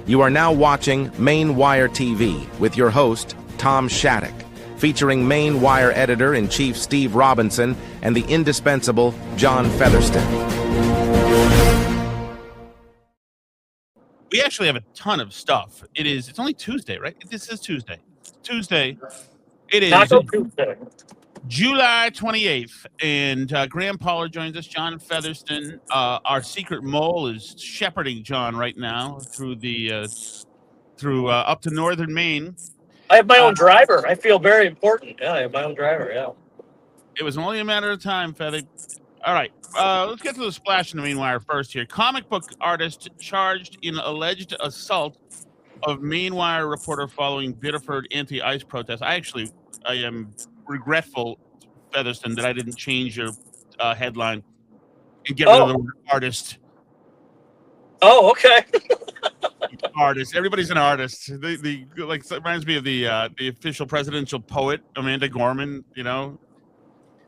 You are now watching Maine Wire TV with your host, Tom Shattuck, featuring Maine Wire Editor-in-Chief Steve Robinson and the indispensable John Featherston. We actually have a ton of stuff. It's only Tuesday, right? This is Tuesday. Tuesday. It is Taco Tuesday. July 28th, and Graham Pollard joins us. John Featherston, our secret mole, is shepherding John right now through up to northern Maine. I have my own driver. I feel very important. Yeah, I have my own driver. Yeah. It was only a matter of time, Fethy. All right, let's get to the splash in the Maine Wire first here. Comic book artist charged in alleged assault of Maine Wire reporter following Biddeford anti-ice protest. I am regretful, Featherston, that I didn't change your headline and get rid of the word artist. Oh, okay. Artist. Everybody's an artist. It reminds me of the official presidential poet Amanda Gorman. You know,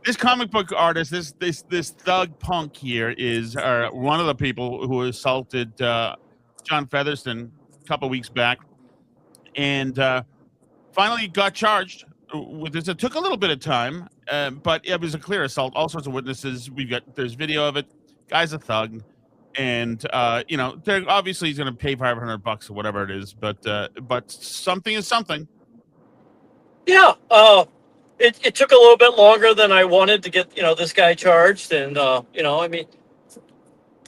this comic book artist, this thug punk here is one of the people who assaulted John Featherston a couple weeks back, and finally got charged with this. It took a little bit of time, but it was a clear assault. All sorts of witnesses. There's video of it. Guy's a thug, and they're obviously he's going to pay $500 or whatever it is. But something is something. Yeah. It took a little bit longer than I wanted to get this guy charged, and I mean,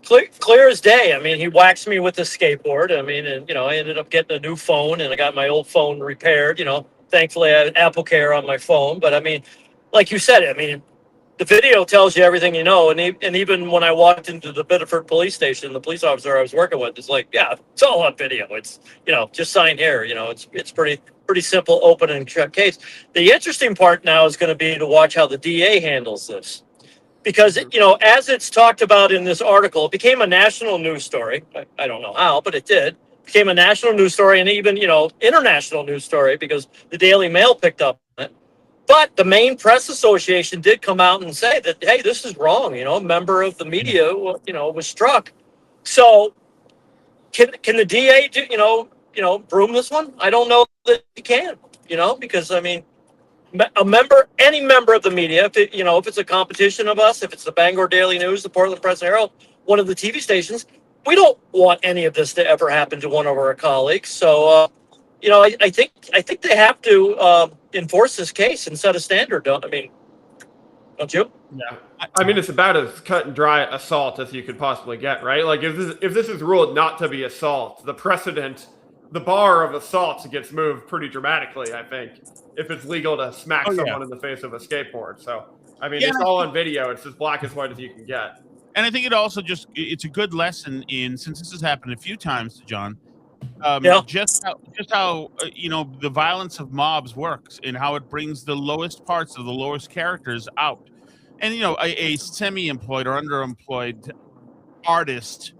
clear as day. I mean, he waxed me with his skateboard. I mean, and I ended up getting a new phone, and I got my old phone repaired. Thankfully, I have Apple Care on my phone. But I mean, like you said, I mean, the video tells you everything you know. And even when I walked into the Biddeford police station, the police officer I was working with is like, yeah, it's all on video. It's, just sign here. It's pretty simple, open and shut case. The interesting part now is going to be to watch how the DA handles this. Because, as it's talked about in this article, it became a national news story. I don't know how, but it did. Became a national news story and even, international news story because the Daily Mail picked up on it. But the Maine Press Association did come out and say that, hey, this is wrong. A member of the media, was struck. So can the DA, broom this one? I don't know that he can, because, I mean, any member of the media, if it's a competition of us, if it's the Bangor Daily News, the Portland Press and Herald, one of the TV stations, we don't want any of this to ever happen to one of our colleagues. So, I think they have to enforce this case and set a standard. Don't you? Yeah, I mean, it's about as cut and dry assault as you could possibly get, right? Like if this is ruled not to be assault, the bar of assault gets moved pretty dramatically, I think, if it's legal to smack someone in the face with a skateboard. So, I mean, it's all on video. It's as black and white as you can get. And I think it also it's a good lesson since this has happened a few times to John, just how the violence of mobs works and how it brings the lowest parts of the lowest characters out. And, a semi-employed or underemployed artist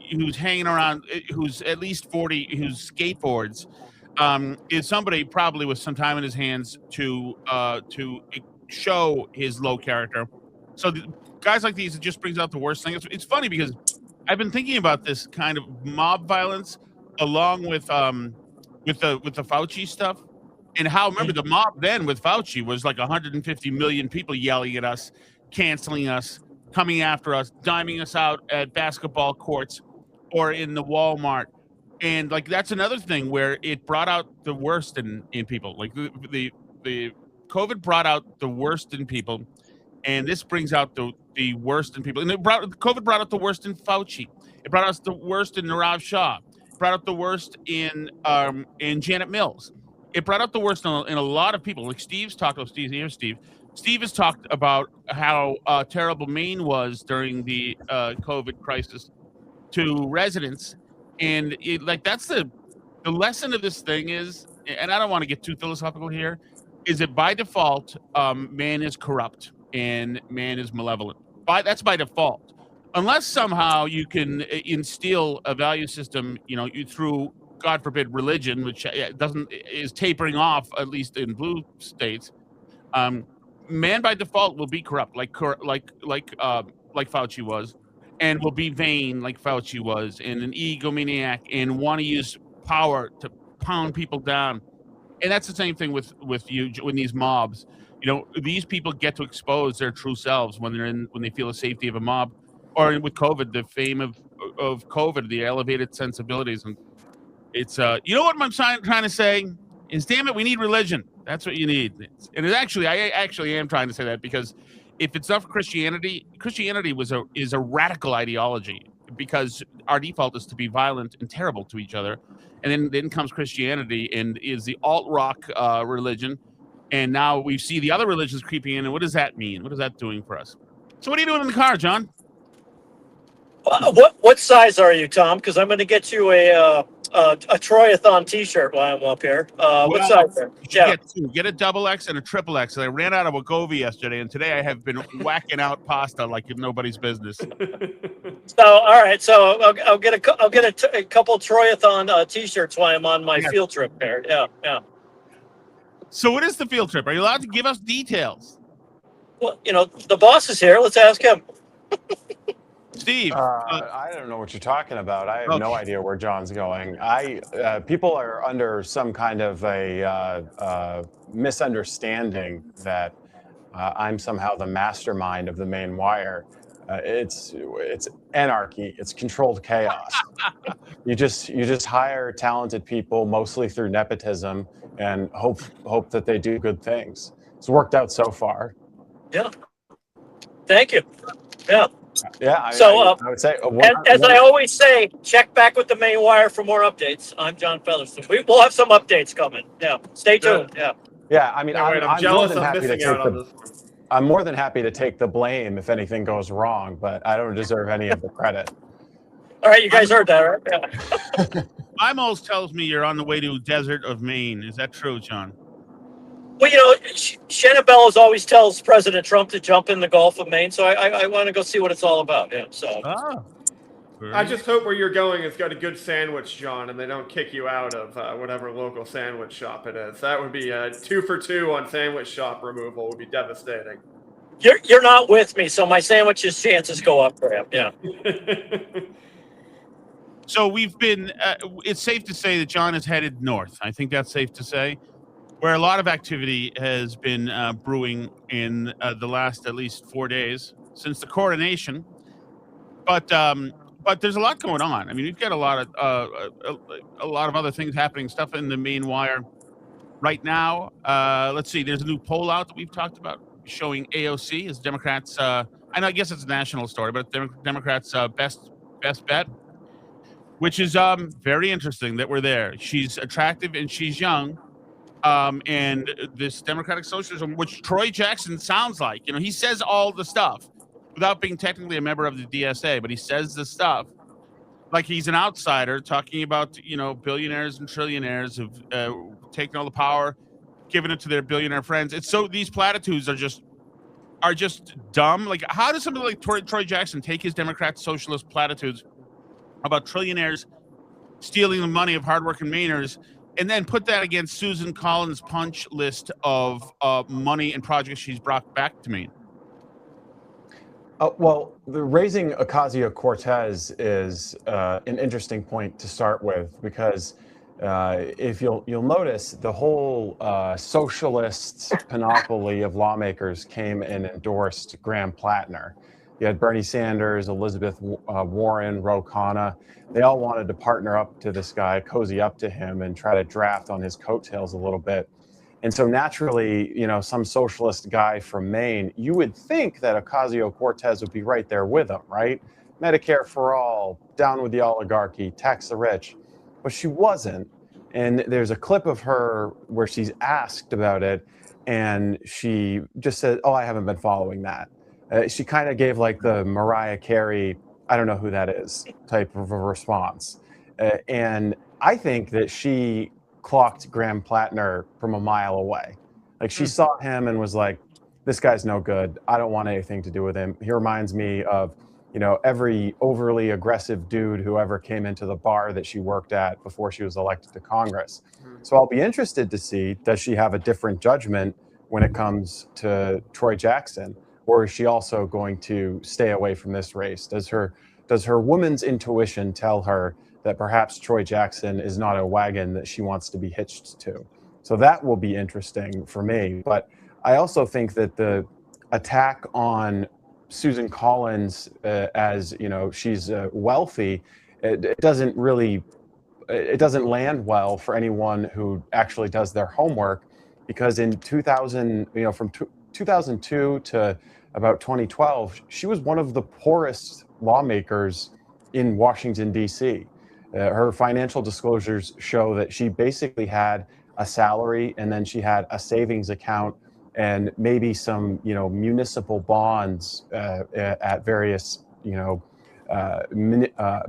who's hanging around, who's at least 40, who's skateboards, is somebody probably with some time in his hands to show his low character. So guys like these, it just brings out the worst thing. It's funny because I've been thinking about this kind of mob violence along with the Fauci stuff, and how, remember, the mob then with Fauci was like 150 million people yelling at us, canceling us, coming after us, diming us out at basketball courts or in the Walmart. And like that's another thing where it brought out the worst in people. Like the COVID brought out the worst in people, and this brings out the worst in people. And COVID brought out the worst in Fauci. It brought out the worst in Nirav Shah. It brought out the worst in Janet Mills. It brought out the worst in a lot of people. Like Steve's talked about Steve has talked about how terrible Maine was during the COVID crisis to residents. And that's the lesson of this thing is, and I don't want to get too philosophical here, is that by default, man is corrupt and man is malevolent. That's by default. Unless somehow you can instill a value system, through, God forbid, religion, which is tapering off, at least in blue states. Man by default will be corrupt, like Fauci was, and will be vain like Fauci was, and an egomaniac, and want to use power to pound people down. And that's the same thing with these mobs. These people get to expose their true selves when they feel the safety of a mob, or with COVID, the fame of COVID, the elevated sensibilities. And it's what I'm trying to say is, damn it, we need religion. That's what you need. And I actually am trying to say that, because if it's not for Christianity is a radical ideology, because our default is to be violent and terrible to each other. And then comes Christianity and is the alt-rock religion. And now we see the other religions creeping in. And what does that mean? What is that doing for us? So what are you doing in the car, John? What size are you, Tom? Because I'm going to get you a Troyathon T-shirt while I'm up here. What size? Yeah. Get a XXL and a XXX. I ran out of Wegovy yesterday, and today I have been whacking out pasta like nobody's business. So all right, so I'll get a couple Troyathon T-shirts while I'm on my field trip there. Yeah. So what is the field trip? Are you allowed to give us details? Well, the boss is here. Let's ask him. Steve, I don't know what you're talking about. I have no idea where John's going. People are under some kind of a misunderstanding that I'm somehow the mastermind of the Maine Wire. It's anarchy. It's controlled chaos. You just hire talented people, mostly through nepotism, and hope that they do good things. It's worked out so far. Yeah. Thank you. Yeah. Yeah. I would say, as I always say, check back with the Maine Wire for more updates. I'm John Featherston. We'll have some updates coming. Yeah. Stay tuned. Yeah. Yeah. I mean, I'm jealous of missing out on this one. I'm more than happy to take the blame if anything goes wrong, but I don't deserve any of the credit. All right, you guys heard that, right? Yeah. My moles tells me you're on the way to desert of Maine. Is that true, John? Well, Shannon Bellows always tells President Trump to jump in the Gulf of Maine, so I want to go see what it's all about. Yeah. So. I just hope where you're going has got a good sandwich, John, and they don't kick you out of whatever local sandwich shop it is. That would be 2 for 2 on sandwich shop removal. Would be devastating. You're not with me, so my sandwich's chances go up for him. Yeah. So we've been. It's safe to say that John is headed north. I think that's safe to say, where a lot of activity has been brewing in the last at least 4 days since the coronation. But there's a lot going on. I mean, we've got a lot of other things happening. Stuff in the Maine Wire right now. Let's see. There's a new poll out that we've talked about showing AOC as Democrats. I guess it's a national story, but Democrats' best bet, which is very interesting that we're there. She's attractive and she's young. And this democratic socialism, which Troy Jackson sounds like, he says all the stuff without being technically a member of the DSA, but he says the stuff like he's an outsider talking about, billionaires and trillionaires who've taken all the power, given it to their billionaire friends. It's so these platitudes are just dumb. Like, how does somebody like Troy Jackson take his Democrat socialist platitudes about trillionaires stealing the money of hardworking Mainers and then put that against Susan Collins' punch list of money and projects she's brought back to Maine? Well, the raising Ocasio-Cortez is an interesting point to start with, because if you'll notice, the whole socialist panoply of lawmakers came and endorsed Graham Plattner. You had Bernie Sanders, Elizabeth Warren, Ro Khanna. They all wanted to partner up to this guy, cozy up to him, and try to draft on his coattails a little bit. And so naturally, some socialist guy from Maine, you would think that Ocasio-Cortez would be right there with him, right? Medicare for all, down with the oligarchy, tax the rich. But she wasn't. And there's a clip of her where she's asked about it, and she just said, "Oh, I haven't been following that." She kind of gave like the Mariah Carey, "I don't know who that is" type of a response. And I think that she clocked Graham Plattner from a mile away. Like, she saw him and was like, this guy's no good. I don't want anything to do with him. He reminds me of, every overly aggressive dude who ever came into the bar that she worked at before she was elected to Congress. So I'll be interested to see, does she have a different judgment when it comes to Troy Jackson? Or is she also going to stay away from this race? Does her woman's intuition tell her that perhaps Troy Jackson is not a wagon that she wants to be hitched to. So that will be interesting for me. But I also think that the attack on Susan Collins as, she's wealthy, it doesn't land well for anyone who actually does their homework, because in 2000, from 2002 to about 2012, she was one of the poorest lawmakers in Washington, D.C. Her financial disclosures show that she basically had a salary, and then she had a savings account and maybe some, municipal bonds at various,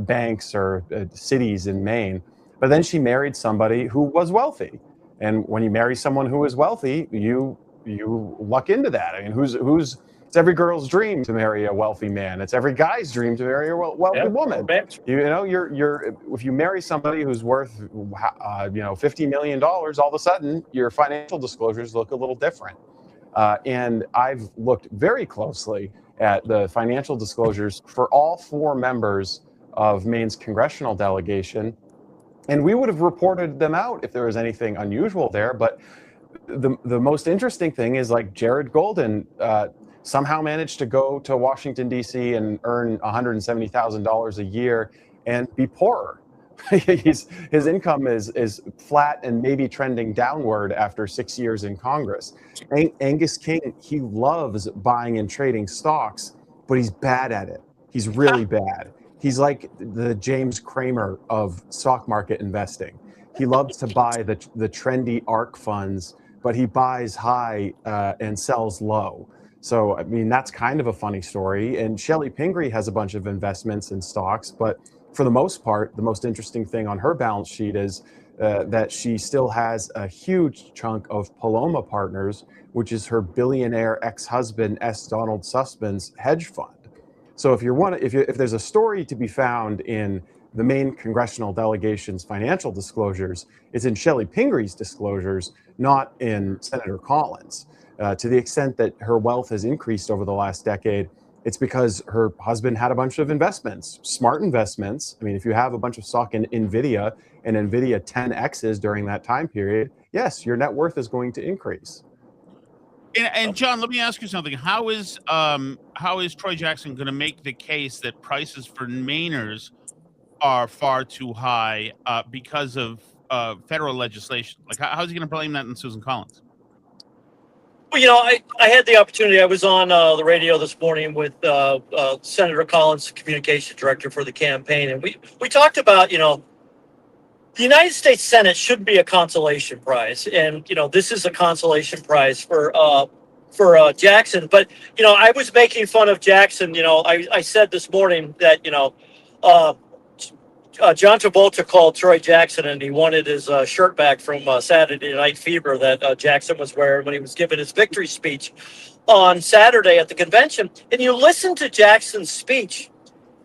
banks or cities in Maine. But then she married somebody who was wealthy. And when you marry someone who is wealthy, you luck into that. I mean, it's every girl's dream to marry a wealthy man. It's every guy's dream to marry a wealthy woman. If you marry somebody who's worth, $50 million, all of a sudden your financial disclosures look a little different. And I've looked very closely at the financial disclosures for all 4 members of Maine's congressional delegation, and we would have reported them out if there was anything unusual there. But the most interesting thing is, like, Jared Golden somehow managed to go to Washington, D.C. and earn $170,000 a year and be poorer. His income is flat and maybe trending downward after 6 years in Congress. Angus King, he loves buying and trading stocks, but he's bad at it. He's really bad. He's like the James Cramer of stock market investing. He loves to buy the trendy ARK funds, but he buys high and sells low. So, I mean, that's kind of a funny story. And Shelley Pingree has a bunch of investments in stocks, but for the most part, the most interesting thing on her balance sheet is that she still has a huge chunk of Paloma Partners, which is her billionaire ex-husband S. Donald Sussman's hedge fund. So if there's a story to be found in the Maine congressional delegation's financial disclosures, it's in Shelley Pingree's disclosures, not in Senator Collins. To the extent that her wealth has increased over the last decade, it's because her husband had a bunch of investments, smart investments. I mean, if you have a bunch of stock in NVIDIA and NVIDIA 10Xs during that time period, yes, your net worth is going to increase. And John, let me ask you something. How is Troy Jackson going to make the case that prices for Mainers are far too high because of federal legislation? Like, how's he going to blame that on Susan Collins? Well, I had the opportunity. I was on the radio this morning with Senator Collins, communications director for the campaign, and we talked about, the United States Senate should be a consolation prize, and this is a consolation prize for Jackson. But I was making fun of Jackson. I said this morning that John Travolta called Troy Jackson and he wanted his shirt back from Saturday Night Fever that Jackson was wearing when he was giving his victory speech on Saturday at the convention. And you listen to Jackson's speech,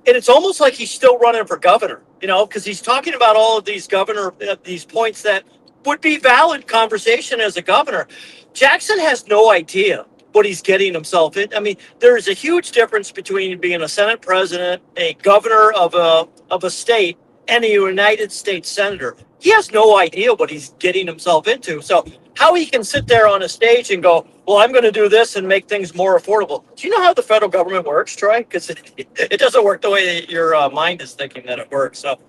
and it's almost like he's still running for governor, because he's talking about all of these these points that would be valid conversation as a governor. Jackson has no idea what he's getting himself in. I mean, there is a huge difference between being a Senate president, a governor of a state, and a United States senator. He has no idea what he's getting himself into. So how he can sit there on a stage and go, well, I'm going to do this and make things more affordable. Do you know how the federal government works, Troy? Because it doesn't work the way that your mind is thinking that it works. So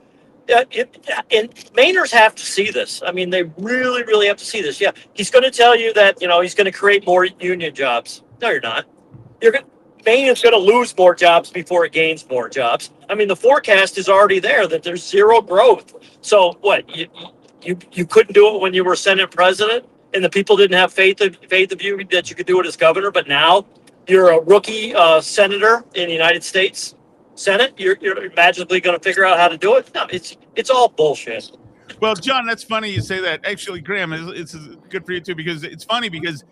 and Mainers have to see this. I mean, they really, really have to see this. Yeah, he's going to tell you that, he's going to create more union jobs. No, you're not. Maine is going to lose more jobs before it gains more jobs. I mean, the forecast is already there that there's zero growth. So what, you couldn't do it when you were Senate president and the people didn't have faith of you that you could do it as governor, but now you're a rookie senator in the United States Senate, you're magically going to figure out how to do it? No, it's all bullshit. Well, John, that's funny you say that. Actually, Graham, it's good for you too, because it's funny because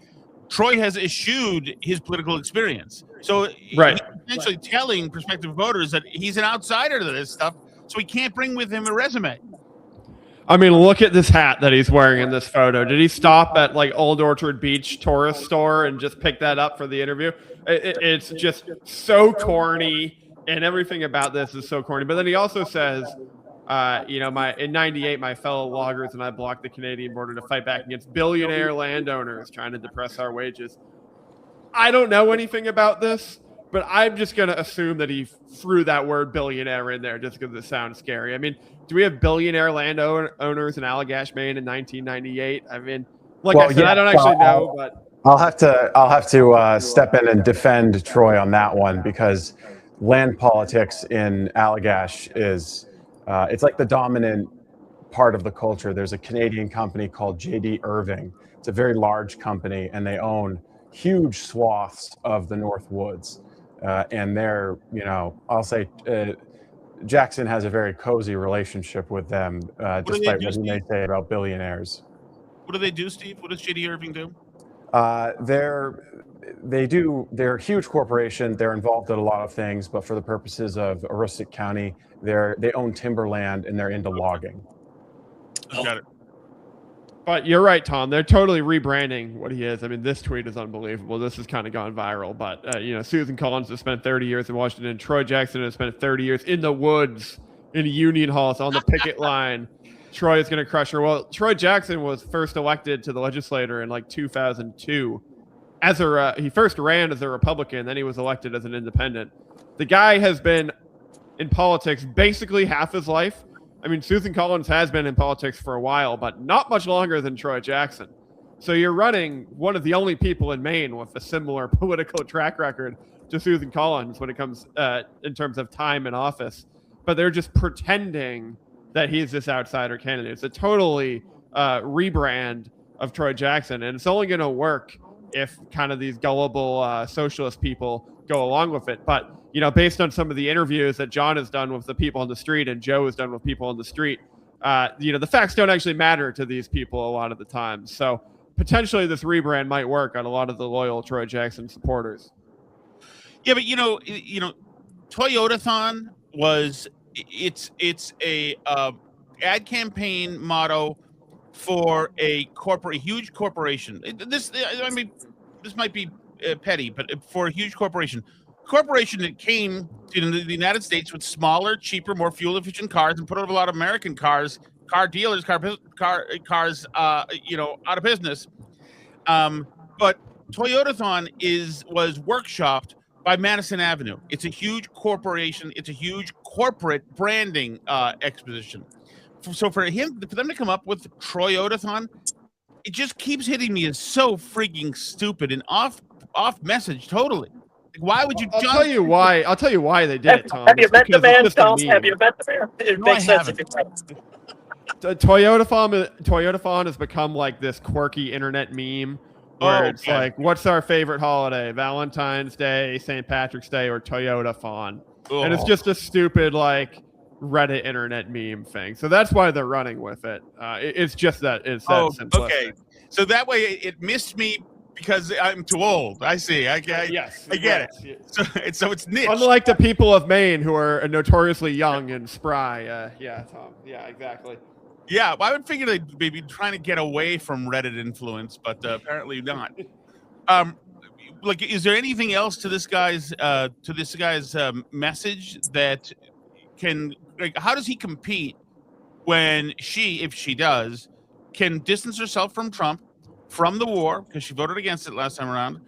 Troy has eschewed his political experience. So right. He's essentially telling prospective voters that he's an outsider to this stuff, so he can't bring with him a resume. I mean, look at this hat that he's wearing in this photo. Did he stop at like Old Orchard Beach tourist store and just pick that up for the interview? It's just so corny. And everything about this is so corny. But then he also says, In '98, my fellow loggers and I blocked the Canadian border to fight back against billionaire landowners trying to depress our wages. I don't know anything about this, but I'm just going to assume that he threw that word billionaire in there just because it sounds scary. I mean, do we have billionaire landowners in Allagash, Maine in 1998? I mean, I said, I don't actually know, but I'll have to step in and defend Troy on that one, because land politics in Allagash is it's like the dominant part of the culture. There's a Canadian company called J.D. Irving. It's a very large company, and they own huge swaths of the North Woods. And they're, I'll say Jackson has a very cozy relationship with them, despite what he may say about billionaires. What do they do, Steve? What does J.D. Irving do? They're a huge corporation. They're involved in a lot of things, but for the purposes of Aroostook County, they own timberland and they're into logging. Got it. But you're right, Tom. They're totally rebranding what he is. I mean, this tweet is unbelievable. This has kind of gone viral. But, Susan Collins has spent 30 years in Washington. Troy Jackson has spent 30 years in the woods, in Union Halls, on the picket line. Troy is going to crush her. Well, Troy Jackson was first elected to the legislature in 2002. He first ran as a Republican, then he was elected as an independent. The guy has been in politics basically half his life. I mean, Susan Collins has been in politics for a while, but not much longer than Troy Jackson. So you're running one of the only people in Maine with a similar political track record to Susan Collins when it comes in terms of time in office. But they're just pretending that he's this outsider candidate. It's a totally rebrand of Troy Jackson, and it's only going to work if kind of these gullible socialist people go along with it. But based on some of the interviews that John has done with the people on the street and Joe has done with people on the street, the facts don't actually matter to these people a lot of the time. So potentially this rebrand might work on a lot of the loyal Troy Jackson supporters. Yeah, but Toyotathon it's a ad campaign motto for a huge corporation. This might be petty, but for a huge corporation that came to the United States with smaller, cheaper, more fuel-efficient cars and put a lot of American car dealers, cars, out of business. But Toyotathon was workshopped by Madison Avenue. It's a huge corporation. It's a huge corporate branding exposition. So for them to come up with Troyotathon, it just keeps hitting me as so freaking stupid and off message totally. Why would you? I'll tell you why they did it, Tom. Have you met the man, Tom? Have you met the man? It makes sense if you Toyotathon has become like this quirky internet meme where it's like, what's our favorite holiday? Valentine's Day, St. Patrick's Day, or Toyotathon? And it's just a stupid Reddit internet meme thing. So that's why they're running with it. It's just that it's that simplistic. Okay. So that way it missed me because I'm too old. I see. I get it. So it's niche. Unlike the people of Maine who are notoriously young and spry. Tom. Yeah, exactly. Yeah, well, I would figure they'd be trying to get away from Reddit influence, but apparently not. Is there anything else to this guy's message that can how does he compete when if she does, can distance herself from Trump, from the war, because she voted against it last time around.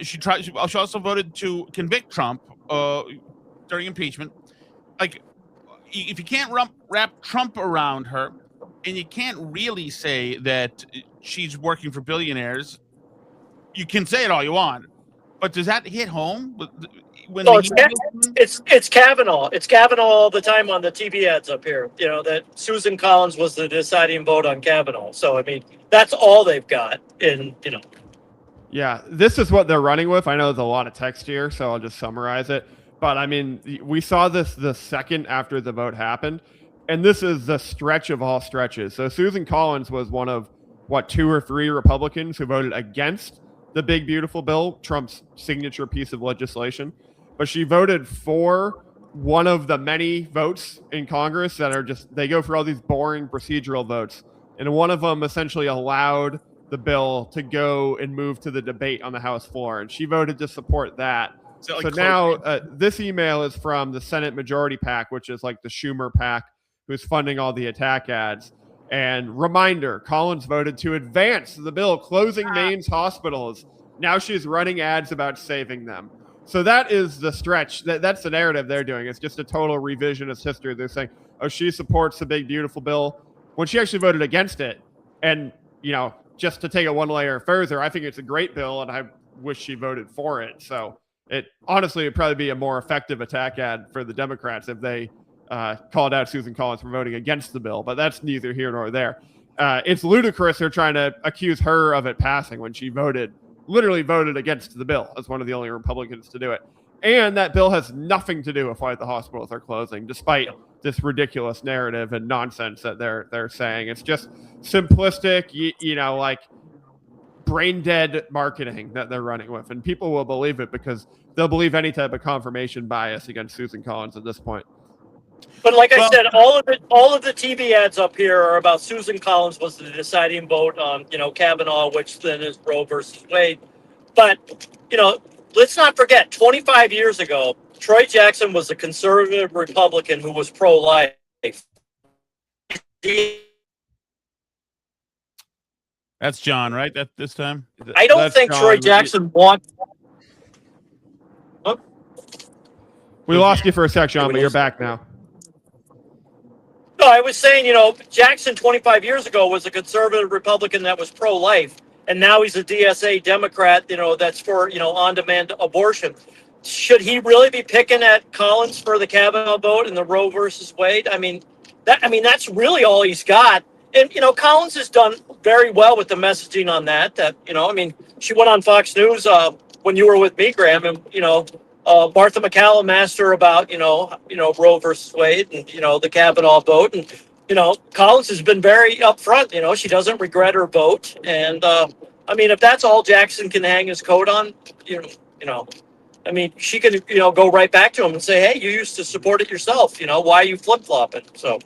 She also voted to convict Trump during impeachment. If you can't wrap Trump around her, and you can't really say that she's working for billionaires, you can say it all you want, but does that hit home? It's Kavanaugh. It's Kavanaugh all the time on the TV ads up here. That Susan Collins was the deciding vote on Kavanaugh. So I mean, that's all they've got. Yeah, this is what they're running with. I know there's a lot of text here, so I'll just summarize it. But I mean, we saw this the second after the vote happened, and this is the stretch of all stretches. So Susan Collins was one of 2 or 3 Republicans who voted against the big beautiful bill, Trump's signature piece of legislation. But she voted for one of the many votes in Congress that are they go for all these boring procedural votes. And one of them essentially allowed the bill to go and move to the debate on the House floor. And she voted to support that. So now this email is from the Senate Majority PAC, which is like the Schumer PAC, who's funding all the attack ads. And reminder, Collins voted to advance the bill closing Maine's hospitals. Now she's running ads about saving them. So that is the stretch. That's the narrative they're doing. It's just a total revisionist history. They're saying, oh, she supports the big, beautiful bill when she actually voted against it. And, just to take it one layer further, I think it's a great bill, and I wish she voted for it. So it honestly would probably be a more effective attack ad for the Democrats if they called out Susan Collins for voting against the bill. But that's neither here nor there. It's ludicrous they're trying to accuse her of it passing when she literally voted against the bill as one of the only Republicans to do it. And that bill has nothing to do with why the hospitals are closing, despite this ridiculous narrative and nonsense that they're saying. It's just simplistic, like brain dead marketing that they're running with, and people will believe it because they'll believe any type of confirmation bias against Susan Collins at this point. But like I said, all of the TV ads up here are about Susan Collins was the deciding vote on, Kavanaugh, which then is Roe versus Wade. But, let's not forget, 25 years ago, Troy Jackson was a conservative Republican who was pro-life. That's John, right? That this time? I don't think John. Troy Jackson wants... Oh. We lost you for a sec, John, but you're back now. No, I was saying, Jackson 25 years ago was a conservative Republican that was pro-life, and now he's a DSA Democrat, that's for, on-demand abortion. Should he really be picking at Collins for the Kavanaugh vote and the Roe versus Wade? That's really all he's got. And, Collins has done very well with the messaging on that, she went on Fox News when you were with me, Graham, and, Martha McCallum asked her about, Roe versus Wade and, the Kavanaugh vote. And, Collins has been very upfront. She doesn't regret her vote. And, if that's all Jackson can hang his coat on, she can, go right back to him and say, hey, you used to support it yourself. Why are you flip-flopping? So,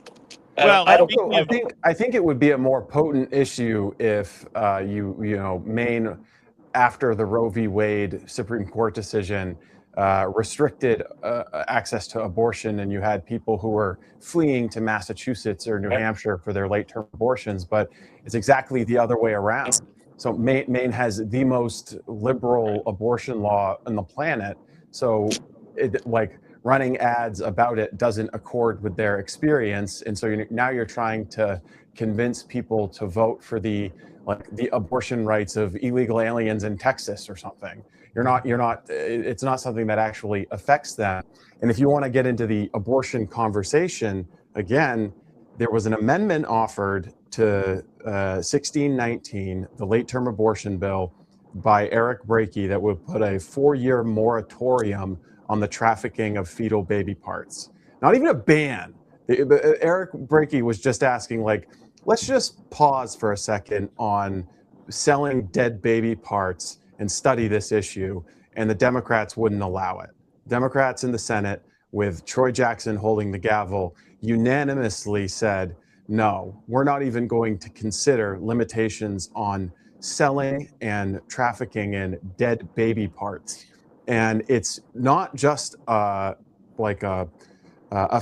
I think it would be a more potent issue if Maine, after the Roe v. Wade Supreme Court decision, restricted access to abortion, and you had people who were fleeing to Massachusetts or New Hampshire for their late-term abortions, but it's exactly the other way around. So Maine has the most liberal abortion law on the planet, so running ads about it doesn't accord with their experience, and so now you're trying to convince people to vote for the abortion rights of illegal aliens in Texas or something. It's not something that actually affects them. And if you want to get into the abortion conversation, again, there was an amendment offered to 1619, the late-term abortion bill, by Eric Brakey that would put a 4-year moratorium on the trafficking of fetal baby parts. Not even a ban. Eric Brakey was just asking, let's just pause for a second on selling dead baby parts and study this issue, and the Democrats wouldn't allow it. Democrats in the Senate, with Troy Jackson holding the gavel, unanimously said, no, we're not even going to consider limitations on selling and trafficking in dead baby parts. And it's not just a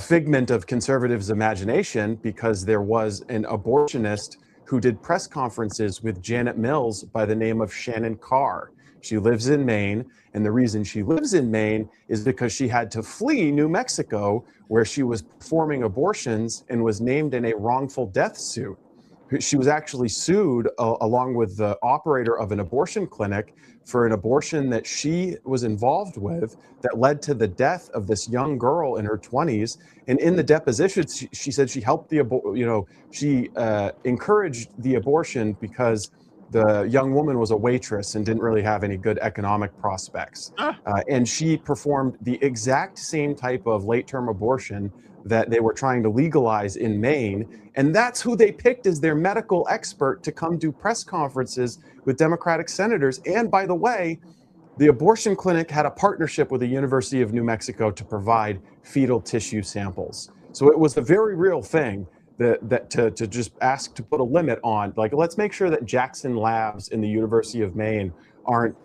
figment of conservatives' imagination, because there was an abortionist who did press conferences with Janet Mills by the name of Shannon Carr. She lives in Maine, and the reason she lives in Maine is because she had to flee New Mexico, where she was performing abortions and was named in a wrongful death suit. She was actually sued along with the operator of an abortion clinic for an abortion that she was involved with that led to the death of this young girl in her 20s. And in the deposition, she said she helped she encouraged the abortion because the young woman was a waitress and didn't really have any good economic prospects. And she performed the exact same type of late-term abortion that they were trying to legalize in Maine. And that's who they picked as their medical expert to come do press conferences with Democratic senators. And by the way, the abortion clinic had a partnership with the University of New Mexico to provide fetal tissue samples. So it was a very real thing that to just ask to put a limit on, let's make sure that Jackson Labs in the University of Maine aren't,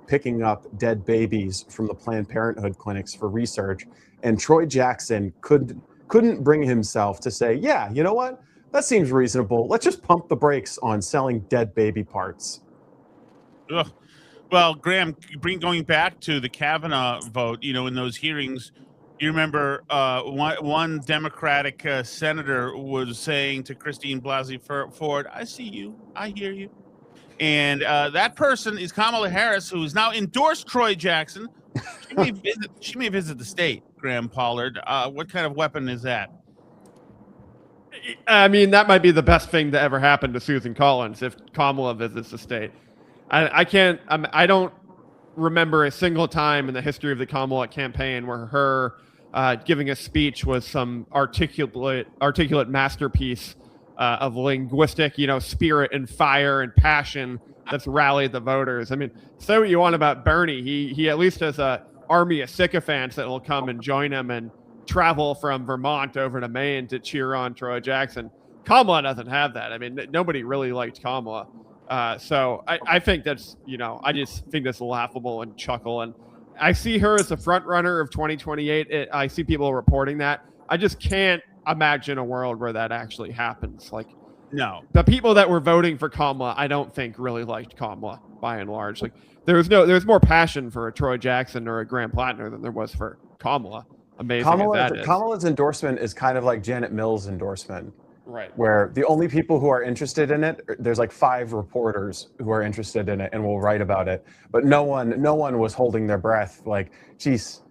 picking up dead babies from the Planned Parenthood clinics for research. And Troy Jackson could couldn't bring himself to say, yeah, you know what? That seems reasonable. Let's just pump the brakes on selling dead baby parts. Ugh. Well, Graham, going back to the Kavanaugh vote, in those hearings, you remember one Democratic senator was saying to Christine Blasey Ford, "I see you, I hear you," and that person is Kamala Harris, who has now endorsed Troy Jackson. She may visit the state. Graham Pollard, what kind of weapon is that? I mean, that might be the best thing to ever happen to Susan Collins if Kamala visits the state. I don't remember a single time in the history of the Kamala campaign where her giving a speech was some articulate masterpiece of linguistic, spirit and fire and passion that's rallied the voters. I mean, say what you want about Bernie, he at least has a army of sycophants that will come and join him and travel from Vermont over to Maine to cheer on Troy Jackson. Kamala doesn't have that. I mean, nobody really liked Kamala. So I think that's, I just think that's laughable and chuckle. And I see her as the front runner of 2028. I see people reporting that. I just can't imagine a world where that actually happens. Like, no, the people that were voting for Kamala, I don't think really liked Kamala by and large. Like, there's more passion for a Troy Jackson or a Graham Plattner than there was for Kamala. Amazing as that is. Kamala's endorsement is kind of like Janet Mills' endorsement. Right. Where the only people who are interested in it, there's like 5 reporters who are interested in it and will write about it, but no one was holding their breath. Like, geez,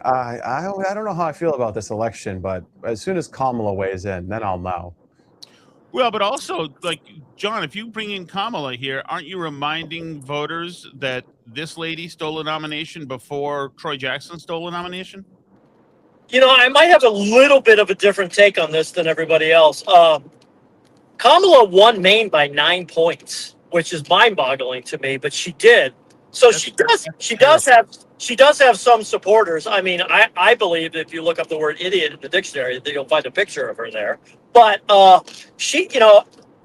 I don't know how I feel about this election, but as soon as Kamala weighs in, then I'll know. Well, but also, like, John, if you bring in Kamala here, aren't you reminding voters that this lady stole a nomination before Troy Jackson stole a nomination? I might have a little bit of a different take on this than everybody else. Kamala won Maine by 9 points, which is mind-boggling to me, but she did. So she does have some supporters. I mean, I believe if you look up the word idiot in the dictionary, that you'll find a picture of her there. But she,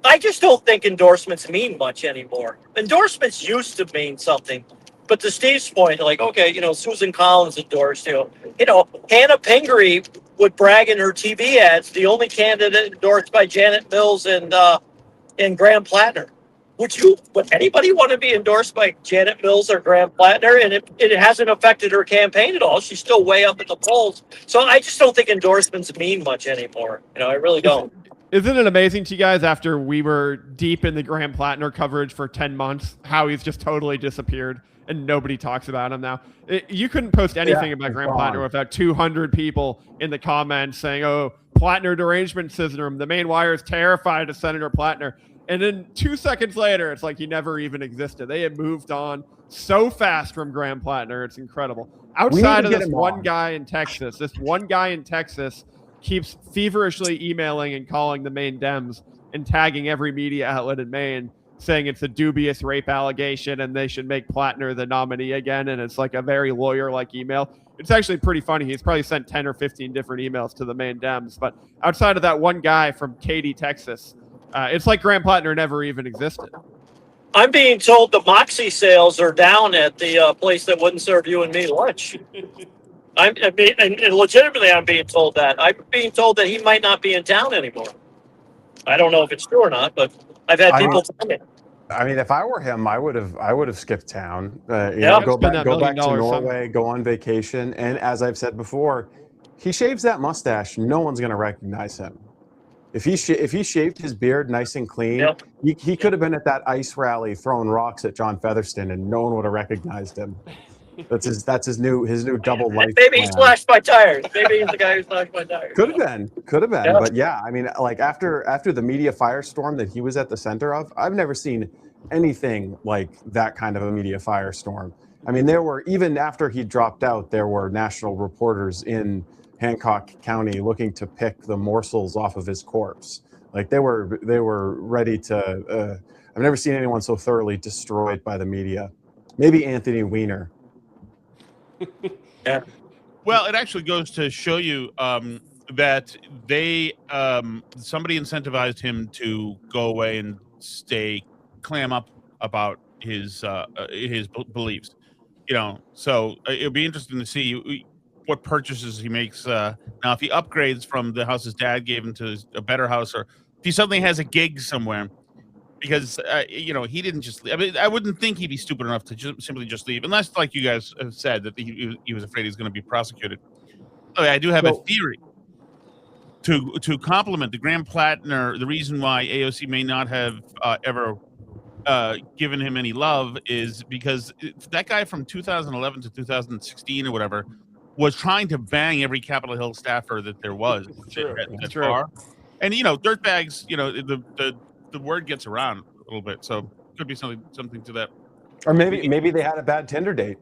I just don't think endorsements mean much anymore. Endorsements used to mean something. But to Steve's point, like, okay, Susan Collins endorsed, Hannah Pingree would brag in her TV ads, the only candidate endorsed by Janet Mills and Graham Plattner. Would anybody want to be endorsed by Janet Mills or Graham Plattner? And it hasn't affected her campaign at all. She's still way up in the polls. So I just don't think endorsements mean much anymore. I really don't. Isn't it amazing to you guys, after we were deep in the Graham Plattner coverage for 10 months, how he's just totally disappeared and nobody talks about him now? You couldn't post anything about Graham Plattner without 200 people in the comments saying, "Oh, Plattner derangement syndrome. The Maine Wire is terrified of Senator Plattner." And then 2 seconds later, it's like he never even existed. They had moved on so fast from Graham Plattner. It's incredible. Outside of this one guy in Texas, keeps feverishly emailing and calling the Maine Dems and tagging every media outlet in Maine, saying it's a dubious rape allegation and they should make Plattner the nominee again. And it's like a very lawyer-like email. It's actually pretty funny. He's probably sent 10 or 15 different emails to the Maine Dems. But outside of that one guy from Katy, Texas, it's like Graham Plattner never even existed. I'm being told the Moxie sales are down at the place that wouldn't serve you and me lunch. And legitimately, I'm being told that. I'm being told that he might not be in town anymore. I don't know if it's true or not, but I've had people tell me. I mean, if I were him, I would have skipped town. Go back to Norway, go on vacation, and as I've said before, he shaves that mustache, no one's going to recognize him. If he shaved his beard nice and clean, he could have been at that ice rally throwing rocks at John Featherston, and no one would have recognized him. That's his new double life. Maybe he slashed my tires. Maybe he's the guy who slashed my tires. Could have been. Yeah. But yeah, I mean, like after the media firestorm that he was at the center of, I've never seen anything like that kind of a media firestorm. I mean, there were, even after he dropped out, there were national reporters in Hancock County looking to pick the morsels off of his corpse. Like they were ready to. I've never seen anyone so thoroughly destroyed by the media. Maybe Anthony Weiner. Yeah. Well, it actually goes to show you that somebody incentivized him to go away and clam up about his beliefs. So it'll be interesting to see. what purchases he makes. Now, if he upgrades from the house his dad gave him to a better house, or if he suddenly has a gig somewhere, because he didn't just leave. I mean, I wouldn't think he'd be stupid enough to simply just leave, unless, like you guys have said, that he was afraid he's going to be prosecuted. Okay, I do have a theory to complement the Graham Plattner. The reason why AOC may not have ever given him any love is because that guy from 2011 to 2016 or whatever was trying to bang every Capitol Hill staffer that there was. That's true. And dirtbags. The word gets around a little bit, so could be something to that. Or maybe they had a bad Tinder date.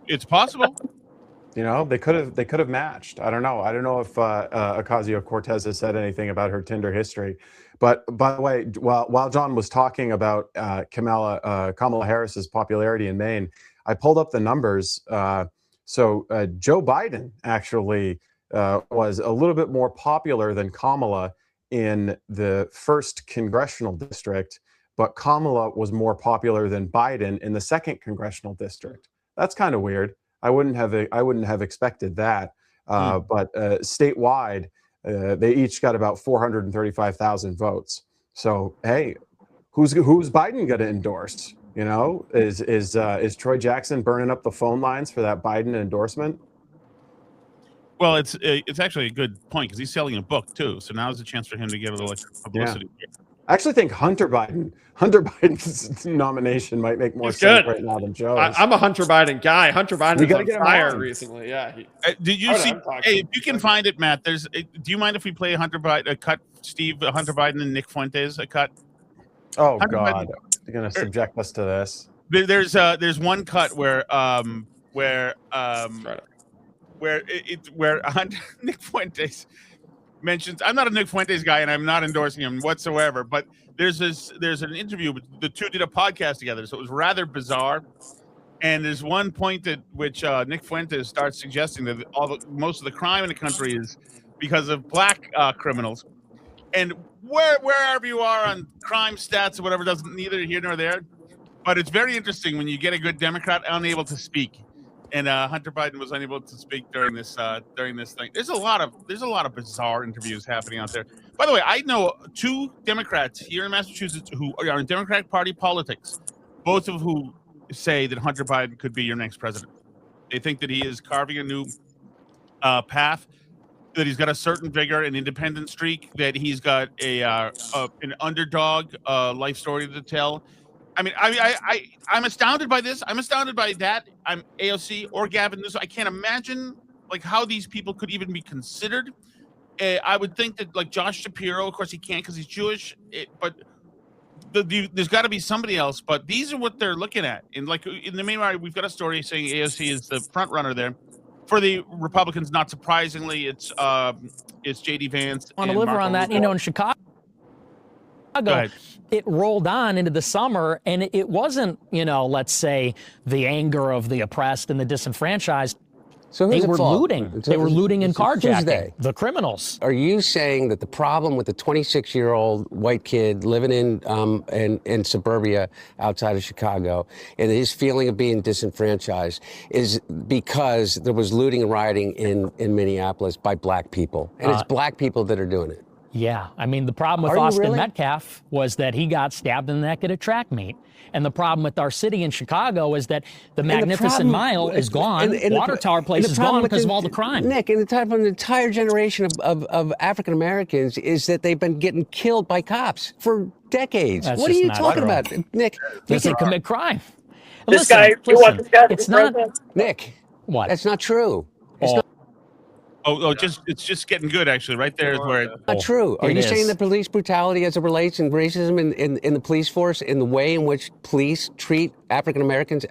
It's possible. They could have matched. I don't know. I don't know if Ocasio-Cortez has said anything about her Tinder history. But by the way, while John was talking about Kamala Harris's popularity in Maine, I pulled up the numbers. So Joe Biden actually was a little bit more popular than Kamala in the 1st congressional district, but Kamala was more popular than Biden in the 2nd congressional district. That's kind of weird. I wouldn't have expected that. But statewide, they each got about 435,000 votes. So hey, who's Biden going to endorse? Is Troy Jackson burning up the phone lines for that Biden endorsement? Well, it's actually a good point because he's selling a book too. So now's a chance for him to get a little extra publicity. Yeah. I actually think Hunter Biden's nomination might make more sense right now than Joe's. I'm a Hunter Biden guy. Hunter Biden was on fire recently. Yeah. Did you see? Hey, if you can find it, Matt. Do you mind if we play Hunter Biden a cut? Steve, Hunter Biden and Nick Fuentes a cut. Oh Hunter God, they're gonna subject us to this. There's one cut where Nick Fuentes mentions, I'm not a Nick Fuentes guy and I'm not endorsing him whatsoever, but there's an interview, the two did a podcast together, so it was rather bizarre. And there's one point at which Nick Fuentes starts suggesting that most of the crime in the country is because of black criminals. And wherever you are on crime stats or whatever, doesn't neither here nor there. But it's very interesting when you get a good Democrat unable to speak. And Hunter Biden was unable to speak during this thing. There's a lot of bizarre interviews happening out there. By the way, I know 2 Democrats here in Massachusetts who are in Democratic Party politics, both of who say that Hunter Biden could be your next president. They think that he is carving a new path, that he's got a certain vigor and independent streak, that he's got an underdog life story to tell. I'm astounded by this. I'm astounded by that. I'm AOC or Gavin Newsom. I can't imagine how these people could even be considered. I would think that Josh Shapiro, of course he can't because he's Jewish, but there's got to be somebody else. But these are what they're looking at. And in the Maine Wire, we've got a story saying AOC is the front runner there. For the Republicans, not surprisingly, it's J.D. Vance. On a liver on that, in Chicago. It rolled on into the summer, and it wasn't, let's say, the anger of the oppressed and the disenfranchised. So they were looting. They were looting and carjacking. The criminals. Are you saying that the problem with the 26-year-old white kid living in suburbia outside of Chicago and his feeling of being disenfranchised is because there was looting and rioting in Minneapolis by black people, and it's black people that are doing it? Yeah, the problem with Austin Metcalf was that he got stabbed in the neck at a track meet. And the problem with our city in Chicago is that the Magnificent Mile is gone. Water Tower Place is gone because of all the crime. Nick, and the time of an entire generation of African Americans is that they've been getting killed by cops for decades. What are you talking about, Nick? Because they commit crime. Listen, it's not. Nick, what? That's not true. It's not. It's just getting good, actually. Right there is where it's not true. Are you saying that police brutality as it relates and racism in the police force, in the way in which police treat African Americans?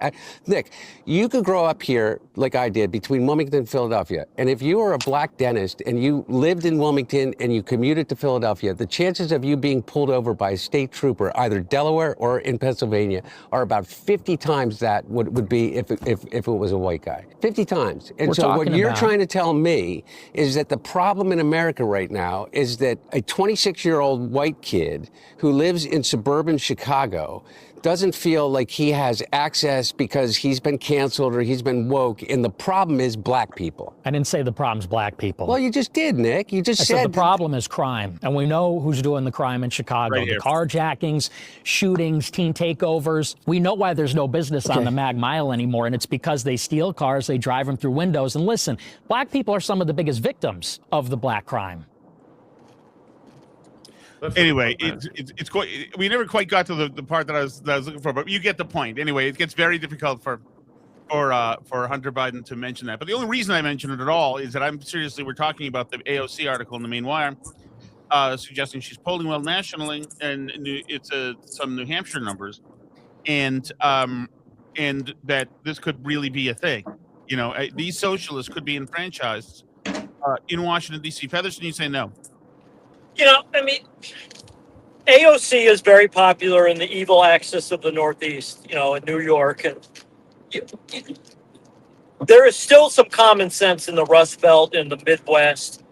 Nick, you could grow up here like I did between Wilmington and Philadelphia. And if you were a black dentist and you lived in Wilmington and you commuted to Philadelphia, the chances of you being pulled over by a state trooper, either Delaware or in Pennsylvania, are about 50 times that would be if it was a white guy. 50 times. And so what you're trying to tell me is that the problem in America right now is that a 26-year-old white kid who lives in suburban Chicago doesn't feel like he has access because he's been canceled or he's been woke, and the problem is black people. I didn't say the problem's black people. Well, you just did, Nick. You just said the problem is crime, and we know who's doing the crime in Chicago. Right here. The carjackings, shootings, teen takeovers. We know why there's no business on the Mag Mile anymore, and it's because they steal cars, they drive them through windows. And listen, black people are some of the biggest victims of the black crime. Anyway, it's quite, we never quite got to the part that I was looking for, but you get the point. Anyway, it gets very difficult for Hunter Biden to mention that. But the only reason I mention it at all is that we're talking about the AOC article in the Maine Wire, suggesting she's polling well nationally, and it's some New Hampshire numbers, and that this could really be a thing. You know, these socialists could be enfranchised in Washington, D.C. Featherston, you say no? You know, I mean, AOC is very popular in the evil axis of the Northeast, you know, in New York. And there is still some common sense in the Rust Belt and the Midwest.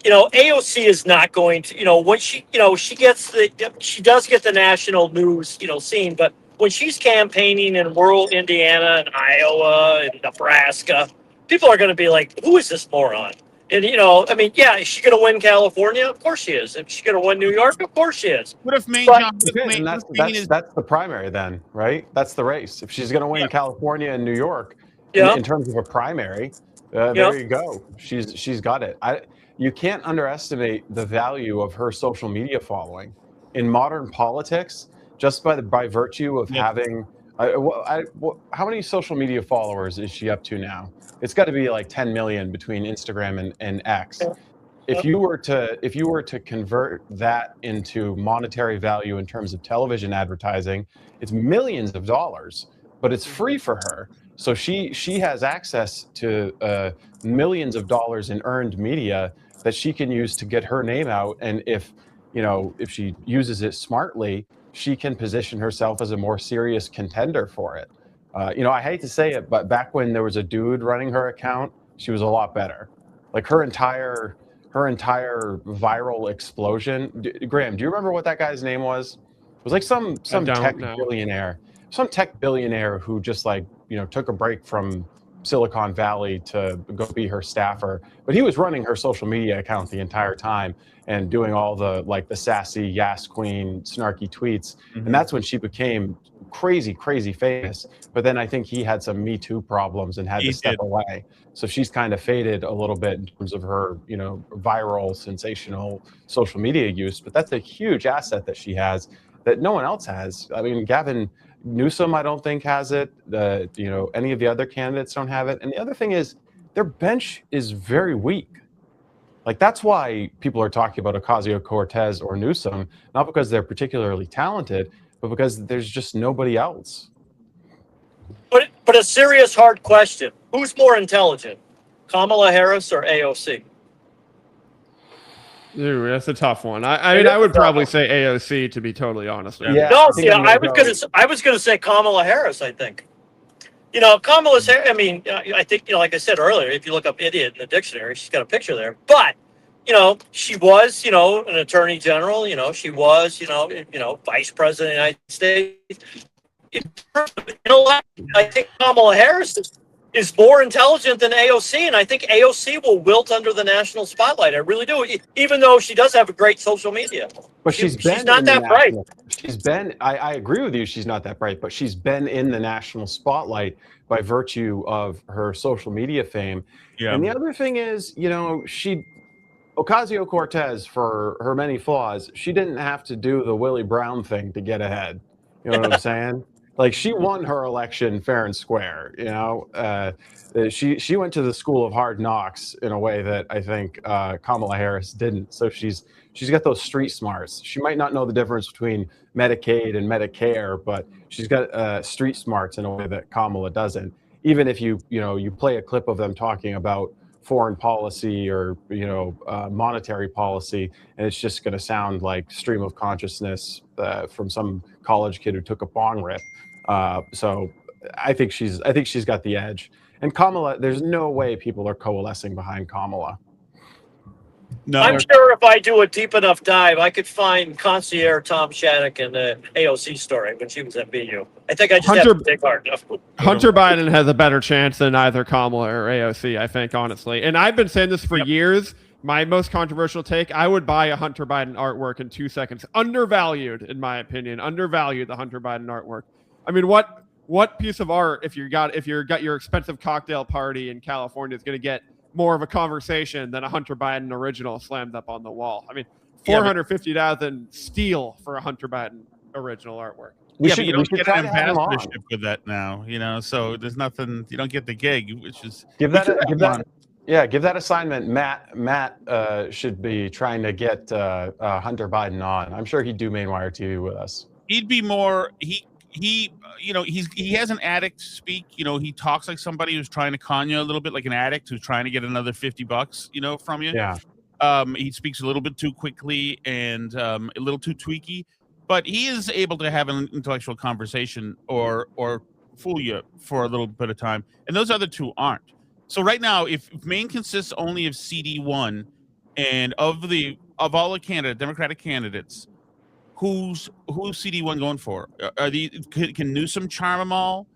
You know, AOC is not going to, you know, when she does get the national news, you know, scene, but when she's campaigning in rural Indiana and Iowa and Nebraska, people are going to be like, who is this moron? And, you know, I mean, yeah, is she going to win California? Of course she is. If she's going to win New York, of course she is. What if Maine? That's the primary then, right? That's the race. If she's going to win California and New York, in terms of a primary, there you go. She's got it. You can't underestimate the value of her social media following in modern politics. Just by virtue of having, how many social media followers is she up to now? It's got to be like 10 million between Instagram and X. If you were to convert that into monetary value in terms of television advertising, it's millions of dollars, but it's free for her. So she has access to millions of dollars in earned media that she can use to get her name out. And if she uses it smartly, she can position herself as a more serious contender for it. I hate to say it, but back when there was a dude running her account, she was a lot better. Like her entire viral explosion. Graham, do you remember what that guy's name was? It was like some tech billionaire who just took a break from Silicon Valley to go be her staffer, but he was running her social media account the entire time and doing all the sassy Yas Queen snarky tweets. And that's when she became crazy famous. But then I think he had some Me Too problems and had to step away. So she's kind of faded a little bit in terms of her, viral, sensational social media use. But that's a huge asset that she has that no one else has. I mean, Gavin Newsom, I don't think has it. Any of the other candidates don't have it. And the other thing is their bench is very weak. Like, that's why people are talking about Ocasio-Cortez or Newsom, not because they're particularly talented, but because there's just nobody else. But a serious, hard question. Who's more intelligent, Kamala Harris or AOC? Ooh, that's a tough one. I would probably say AOC, to be totally honest. Yeah. No, I was gonna say Kamala Harris. I think, Kamala's. I mean, I think, like I said earlier, if you look up "idiot" in the dictionary, she's got a picture there. But she was, an attorney general. She was, vice president of the United States. I think Kamala Harris is more intelligent than AOC, and I think AOC will wilt under the national spotlight. I really do, even though she does have a great social media. But she's not that bright. I agree with you, she's not that bright, but she's been in the national spotlight by virtue of her social media fame. Yeah. And the other thing is, Ocasio-Cortez, for her many flaws, she didn't have to do the Willie Brown thing to get ahead. You know what I'm saying? Like, she won her election fair and square. She went to the school of hard knocks in a way that I think Kamala Harris didn't. So she's got those street smarts. She might not know the difference between Medicaid and Medicare, but she's got street smarts in a way that Kamala doesn't. Even if you play a clip of them talking about foreign policy or monetary policy, and it's just going to sound like stream of consciousness from some college kid who took a bong rip. So I think she's got the edge. And Kamala, there's no way people are coalescing behind Kamala. No, I'm sure if I do a deep enough dive, I could find concierge Tom Shattuck in the AOC story when she was at BU. I think I just have to dig hard enough. Hunter Biden has a better chance than either Kamala or AOC, I think, honestly. And I've been saying this for years. My most controversial take, I would buy a Hunter Biden artwork in 2 seconds. Undervalued, in my opinion. Undervalued, the Hunter Biden artwork. I mean, what piece of art, if you got your expensive cocktail party in California, is going to get more of a conversation than a Hunter Biden original slammed up on the wall? I mean, $450,000 steal for a Hunter Biden original artwork. You don't get an ambassadorship with that now, so there's nothing, you don't get the gig, which is give that assignment. Matt should be trying to get Hunter Biden on. I'm sure he'd do Maine Wire TV with us. He'd be more, he has an addict speak. He talks like somebody who's trying to con you a little bit, like an addict who's trying to get another $50, from you. Yeah. He speaks a little bit too quickly and a little too tweaky, but he is able to have an intellectual conversation or fool you for a little bit of time, and those other two aren't. So right now, if Maine consists only of CD1, and of all the Democratic candidates, who's CD1 going for? Can Newsom charm them all?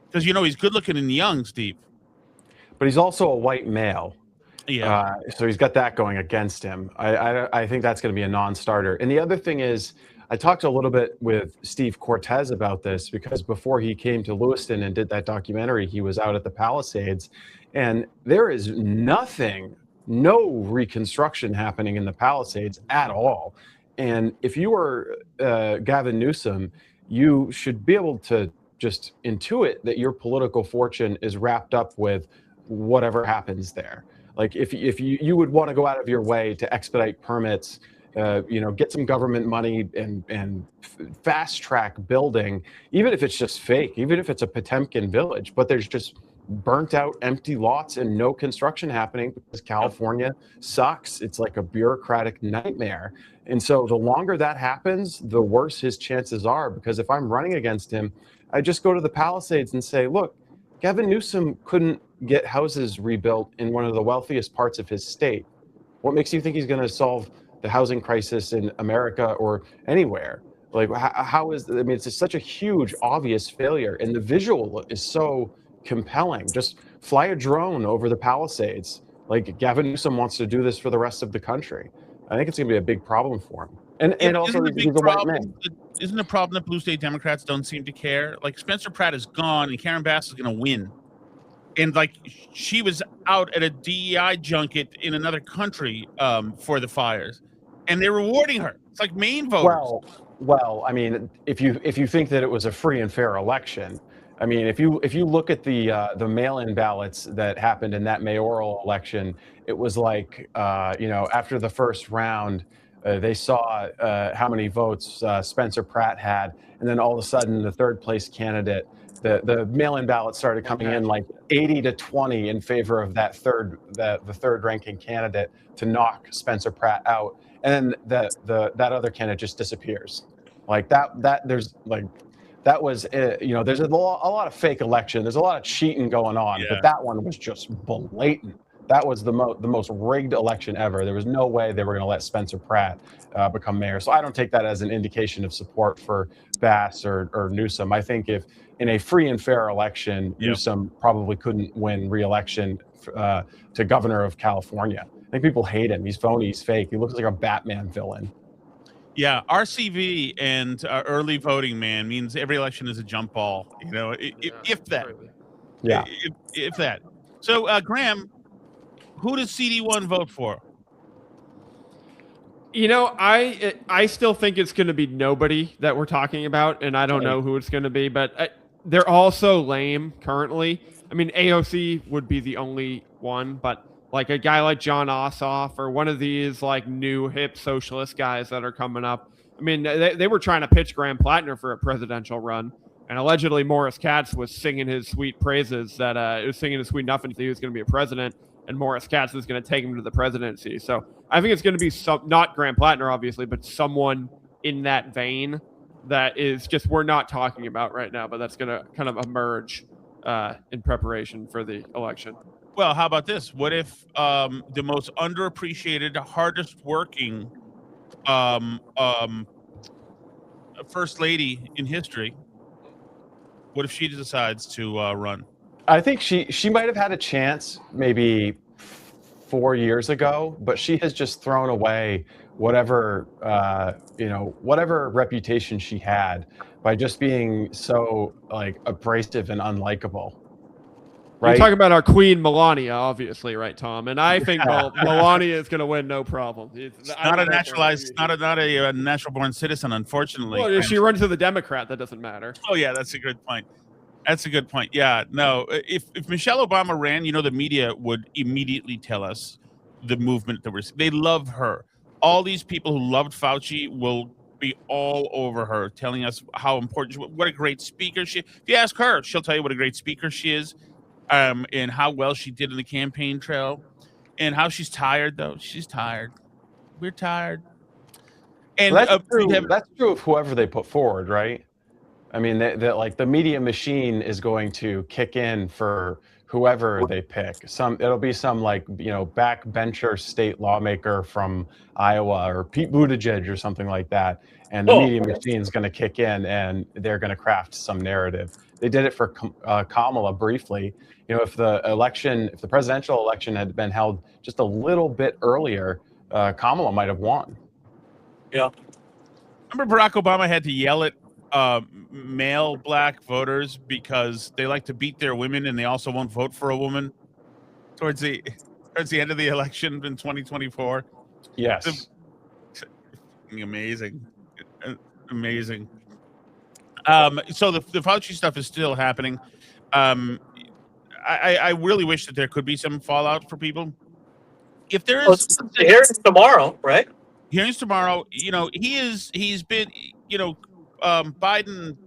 Because he's good looking and young, Steve. But he's also a white male. Yeah. So he's got that going against him. I think that's going to be a non-starter. And the other thing is, I talked a little bit with Steve Cortez about this, because before he came to Lewiston and did that documentary, he was out at the Palisades, and there is no reconstruction happening in the Palisades at all. And if you were Gavin Newsom, you should be able to just intuit that your political fortune is wrapped up with whatever happens there. Like if you would want to go out of your way to expedite permits, get some government money and fast track building, even if it's just fake, even if it's a Potemkin village, but there's just burnt out empty lots and no construction happening because California sucks. It's like a bureaucratic nightmare. And so the longer that happens, the worse his chances are, because if I'm running against him, I just go to the Palisades and say, look, Gavin Newsom couldn't get houses rebuilt in one of the wealthiest parts of his state. What makes you think he's going to solve the housing crisis in America or anywhere? Like, it's just such a huge, obvious failure. And the visual is so compelling. Just fly a drone over the Palisades. Like, Gavin Newsom wants to do this for the rest of the country. I think it's going to be a big problem for him. And also, he's a white man. Isn't the problem that blue state Democrats don't seem to care? Like, Spencer Pratt is gone and Karen Bass is going to win. And like, she was out at a DEI junket in another country for the fires, and they're rewarding her. It's like Maine voters. Well, I mean, if you think that it was a free and fair election, I mean, if you look at the mail-in ballots that happened in that mayoral election, it was like after the first round, they saw how many votes Spencer Pratt had, and then all of a sudden the third place candidate, the mail-in ballot started coming in like 80-20 in favor of the third ranking candidate to knock Spencer Pratt out, and then that other candidate just disappears. Like there's a lot of fake election. There's a lot of cheating going on, but that one was just blatant. That was the most rigged election ever. There was no way they were going to let Spencer Pratt become mayor. So I don't take that as an indication of support for Bass or Newsom. I think if in a free and fair election, Newsom probably couldn't win re-election to governor of California. I think people hate him. He's phony. He's fake. He looks like a Batman villain. Yeah, RCV and early voting, man, means every election is a jump ball. If that. Yeah. If that. So, Graham, who does CD1 vote for? I still think it's going to be nobody that we're talking about, and I don't know who it's going to be, but they're all so lame currently. I mean, AOC would be the only one, but like a guy like John Ossoff or one of these like new hip socialist guys that are coming up. I mean, they were trying to pitch Graham Plattner for a presidential run, and allegedly Morris Katz was singing his sweet praises that it was singing his sweet nothing that he was going to be a president, and Morris Katz was going to take him to the presidency. So I think it's going to be not Graham Plattner, obviously, but someone in that vein that is just we're not talking about right now, but that's going to kind of emerge in preparation for the election. Well, how about this? What if the most underappreciated, hardest working first lady in history, what if she decides to run? I think she might have had a chance maybe 4 years ago, but she has just thrown away whatever whatever reputation she had by just being so like abrasive and unlikable. You're Right? talking about our queen Melania, obviously, right, Tom? And I think Melania is going to win, no problem. It's not a naturalized, not a natural-born citizen, unfortunately. Well, if she runs to the Democrat, that doesn't matter. Oh yeah, that's a good point. That's a good point. Yeah, no. If Michelle Obama ran, the media would immediately tell us the movement that they love her. All these people who loved Fauci will be all over her, telling us how important, what a great speaker she. If you ask her, she'll tell you what a great speaker she is. And how well she did in the campaign trail, and how she's tired, though. She's tired. We're tired. And well, that's true of whoever they put forward, right? I mean, like the media machine is going to kick in for whoever they pick. It'll be some like backbencher state lawmaker from Iowa or Pete Buttigieg or something like that, and the media machine is going to kick in and they're going to craft some narrative. They did it for Kamala briefly. If the presidential election had been held just a little bit earlier, Kamala might have won. Yeah. Remember Barack Obama had to yell at male black voters because they like to beat their women and they also won't vote for a woman towards the end of the election in 2024. Yes. Amazing. So the Fauci stuff is still happening. I really wish that there could be some fallout for people. If there is hearings tomorrow, right? Hearings tomorrow. He's been. Biden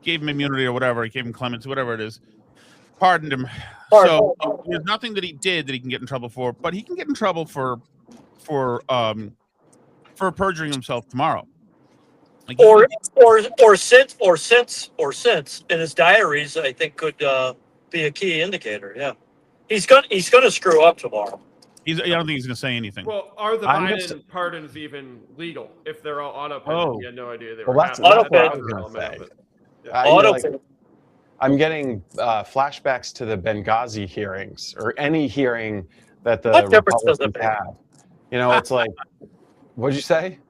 gave him immunity or whatever. He gave him clemency, whatever it is. Pardoned him. So there's nothing that he did that he can get in trouble for, but he can get in trouble for perjuring himself tomorrow. Like or since in his diaries, I think could be a key indicator. Yeah, he's gonna screw up tomorrow. I don't think he's gonna say anything. Well, are the Biden pardons even legal if they're all auto-pardoned? We had no idea they were. That's what I was gonna say. I'm getting flashbacks to the Benghazi hearings or any hearing that the Republicans have. It's like, what'd you say?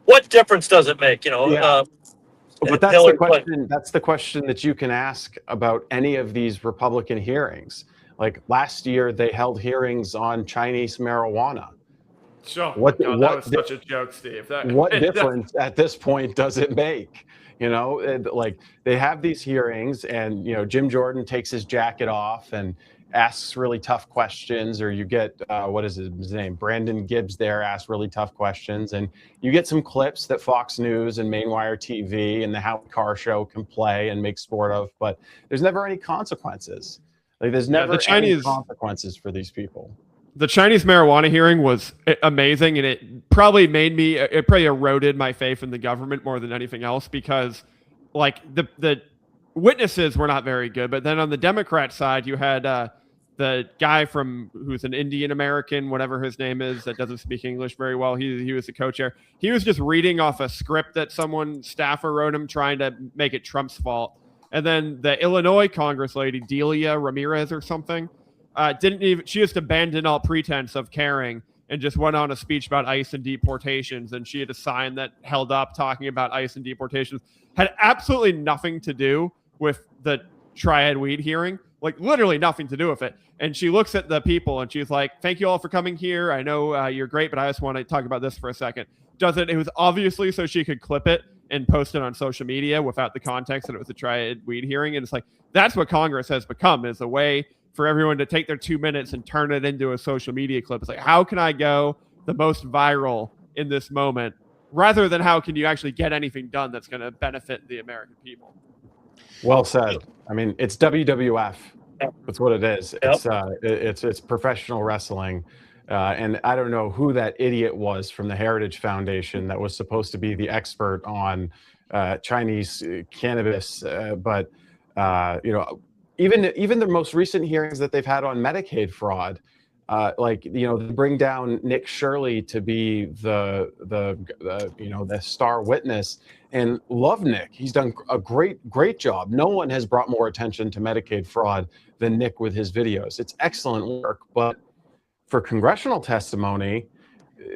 What difference does it make? But that's the question. That's the question that you can ask about any of these Republican hearings. Like last year, they held hearings on Chinese marijuana. Sure. That was such a joke, Steve. What difference at this point does it make? Like they have these hearings, and Jim Jordan takes his jacket off and asks really tough questions, or you get what is his name, Brandon Gibbs there asks really tough questions, and you get some clips that Fox News and Maine Wire TV and the Howard Carr Show can play and make sport of, but there's never any consequences. Like there's never any consequences for these people. The Chinese marijuana hearing was amazing, and it probably eroded my faith in the government more than anything else, because like the witnesses were not very good. But then on the Democrat side, you had the guy who's an Indian American, whatever his name is, that doesn't speak English very well. He was the co-chair. He was just reading off a script that staffer wrote him, trying to make it Trump's fault. And then the Illinois Congress lady, Delia Ramirez or something, she just abandoned all pretense of caring and just went on a speech about ICE and deportations. And she had a sign that held up talking about ICE and deportations. Had absolutely nothing to do with the triad weed hearing, like literally nothing to do with it. And she looks at the people and she's like, "Thank you all for coming here. I know you're great, but I just want to talk about this for a second." It was obviously so she could clip it and post it on social media without the context that it was a triad weed hearing. And it's like, that's what Congress has become, is a way for everyone to take their 2 minutes and turn it into a social media clip. It's like, how can I go the most viral in this moment, rather than how can you actually get anything done that's going to benefit the American people? Well said. I mean, it's WWF. That's what it is. It's professional wrestling. And I don't know who that idiot was from the Heritage Foundation that was supposed to be the expert on Chinese cannabis. But even the most recent hearings that they've had on Medicaid fraud, like, you know, they bring down Nick Shirley to be the star witness, and love Nick. He's done a great job. No one has brought more attention to Medicaid fraud than Nick with his videos. It's excellent work, but for congressional testimony,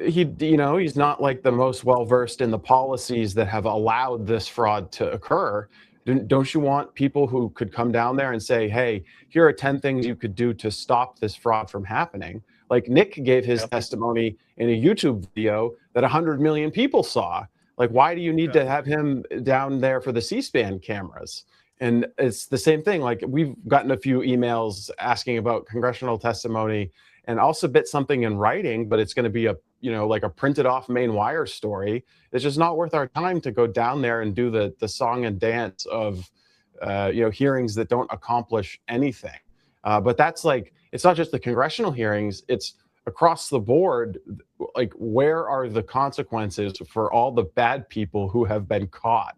he's not like the most well-versed in the policies that have allowed this fraud to occur. Don't you want people who could come down there and say, hey, here are 10 things you could do to stop this fraud from happening? Like Nick gave his testimony in a YouTube video that 100 million people saw. Like, why do you need to have him down there for the C-SPAN cameras? And it's the same thing. Like, we've gotten a few emails asking about congressional testimony, and I'll submit something in writing, but it's going to be like a printed off Maine Wire story. It's just not worth our time to go down there and do the song and dance of, hearings that don't accomplish anything. But that's like, it's not just the congressional hearings, it's across the board. Like, where are the consequences for all the bad people who have been caught?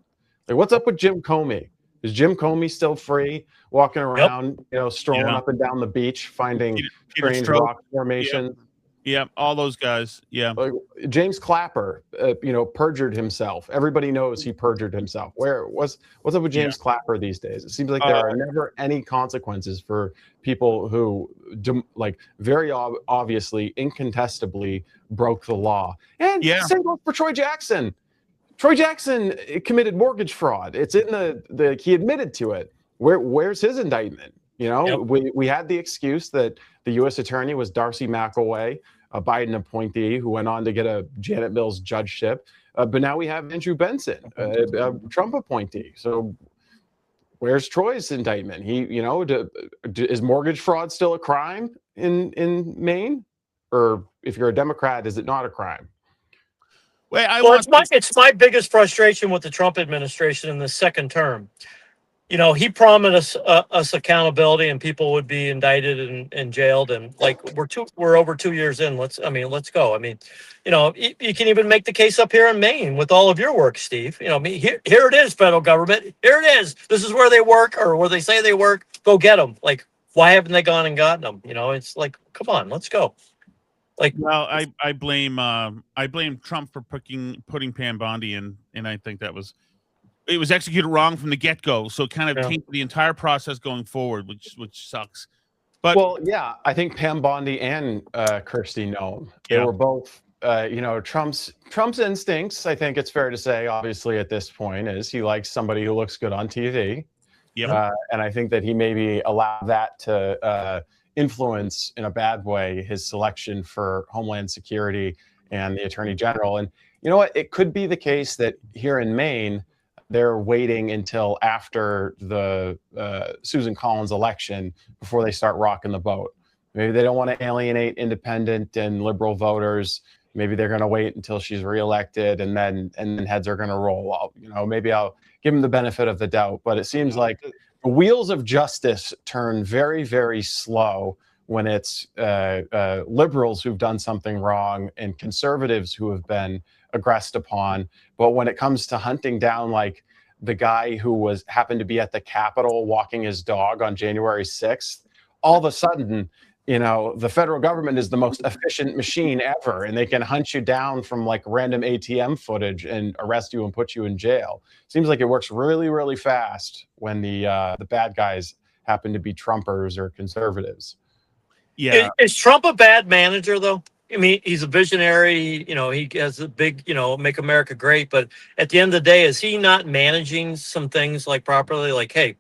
Like, what's up with Jim Comey? Is Jim Comey still free, walking around, strolling up and down the beach, finding strange rock formations? Yeah, all those guys. Yeah. Like James Clapper, perjured himself. Everybody knows he perjured himself. What's up with James Clapper these days? It seems like there are never any consequences for people who, very obviously, incontestably broke the law. And same goes for Troy Jackson. Troy Jackson committed mortgage fraud. It's in he admitted to it. Where's his indictment? We had the excuse that the U.S. attorney was Darcy McElway, a Biden appointee who went on to get a Janet Mills judgeship. But now we have Andrew Benson, a Trump appointee. So where's Troy's indictment? Is mortgage fraud still a crime in Maine? Or if you're a Democrat, is it not a crime? It's my biggest frustration with the Trump administration in the second term. He promised us accountability and people would be indicted and jailed, and we're over 2 years in. Let's go. You can even make the case up here in Maine with all of your work, Steve. Here it is, federal government. Here it is. This is where they work or where they say they work. Go get them. Like, why haven't they gone and gotten them? It's like, come on, let's go. I blame Trump for putting Pam Bondi in, and I think it was executed wrong from the get-go, so it kind of tainted the entire process going forward, which sucks. But I think Pam Bondi and Kirsty Noem, they were both, Trump's instincts. I think it's fair to say, obviously, at this point, is he likes somebody who looks good on TV. And I think that he maybe allowed that to influence in a bad way his selection for Homeland Security and the Attorney General. And you know what? It could be the case that here in Maine, they're waiting until after the Susan Collins election before they start rocking the boat. Maybe they don't want to alienate independent and liberal voters. Maybe they're going to wait until she's reelected, and then heads are going to roll. Maybe I'll give them the benefit of the doubt. But it seems like the wheels of justice turn very, very slow when it's liberals who've done something wrong and conservatives who have been aggressed upon. But when it comes to hunting down, like the guy who happened to be at the Capitol walking his dog on January 6th, all of a sudden, the federal government is the most efficient machine ever, and they can hunt you down from like random ATM footage and arrest you and put you in jail. Seems like it works really, really fast when the bad guys happen to be Trumpers or conservatives. Yeah. Is Trump a bad manager, though? He's a visionary, he has a big, make America great. But at the end of the day, is he not managing some things properly? Like, hey,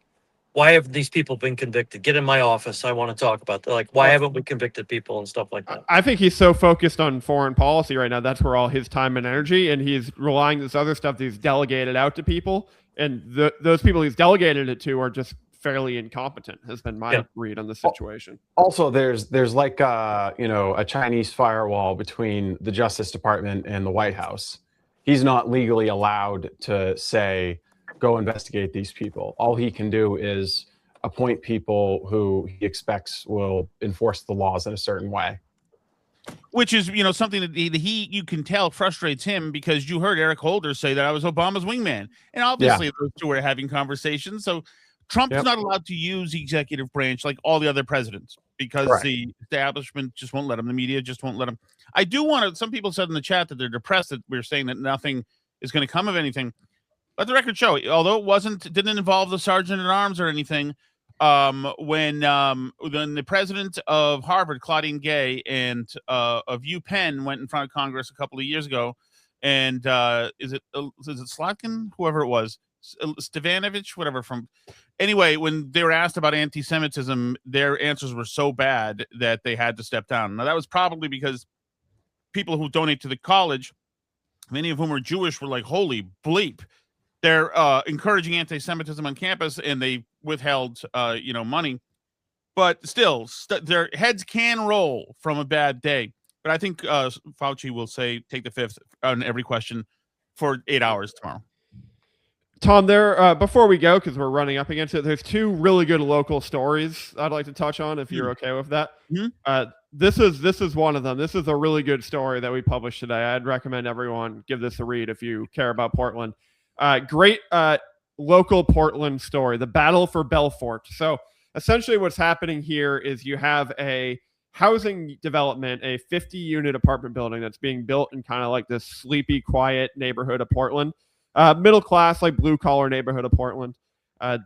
why have these people been convicted? Get in my office. I want to talk about that. Like, why haven't we convicted people and stuff like that? I think he's so focused on foreign policy right now. That's where all his time and energy, and he's relying on this other stuff that he's delegated out to people. And those people he's delegated it to are just fairly incompetent, has been my read on the situation. Also, there's like a Chinese firewall between the Justice Department and the White House. He's not legally allowed to say, go investigate these people. All he can do is appoint people who he expects will enforce the laws in a certain way. Which is, something that you can tell frustrates him, because you heard Eric Holder say that I was Obama's wingman. And obviously those two are having conversations. So Trump's not allowed to use the executive branch like all the other presidents because the establishment just won't let him. The media just won't let him. I do want to. Some people said in the chat that they're depressed that we're saying that nothing is going to come of anything. Let the record show, although it didn't involve the sergeant at arms or anything. When the president of Harvard, Claudine Gay, and of UPenn went in front of Congress a couple of years ago, and is it Slotkin, whoever it was, Stevanovich, whatever. Anyway, when they were asked about anti-Semitism, their answers were so bad that they had to step down. Now that was probably because people who donate to the college, many of whom are Jewish, were like, "Holy bleep." They're encouraging anti-Semitism on campus, and they withheld, money. But still, their heads can roll from a bad day. But I think Fauci will say take the fifth on every question for 8 hours tomorrow. Tom, there before we go, because we're running up against it, there's two really good local stories I'd like to touch on, if you're okay with that. This is one of them. This is a really good story that we published today. I'd recommend everyone give this a read if you care about Portland. Great local Portland story, the battle for Belfort. So essentially what's happening here is you have a housing development, a 50-unit apartment building that's being built in kind of like this sleepy, quiet neighborhood of Portland. Middle class, like blue-collar neighborhood of Portland.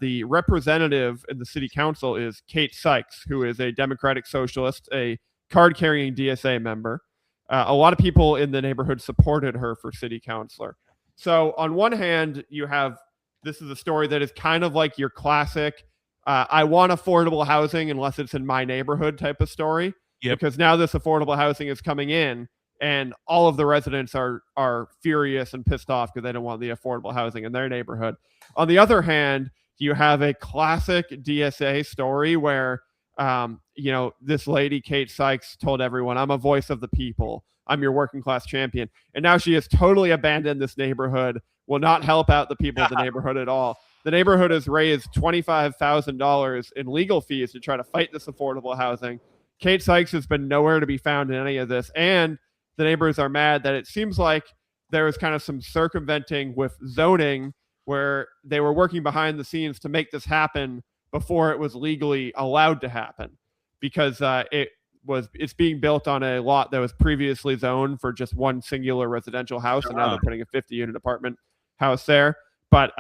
The representative in the city council is Kate Sykes, who is a Democratic Socialist, a card-carrying DSA member. A lot of people in the neighborhood supported her for city councilor. So on one hand, you have, this is a story that is kind of like your classic, I want affordable housing unless it's in my neighborhood type of story. Because now this affordable housing is coming in and all of the residents are furious and pissed off because they don't want the affordable housing in their neighborhood. On the other hand, you have a classic DSA story where, this lady, Kate Sykes, told everyone, I'm a voice of the people. I'm your working class champion. And now she has totally abandoned this neighborhood, will not help out the people of the neighborhood at all. The neighborhood has raised $25,000 in legal fees to try to fight this affordable housing. Kate Sykes has been nowhere to be found in any of this. And the neighbors are mad that it seems like there was kind of some circumventing with zoning where they were working behind the scenes to make this happen before it was legally allowed to happen, because it's being built on a lot that was previously zoned for just one singular residential house, and now they're putting a 50-unit apartment house there. But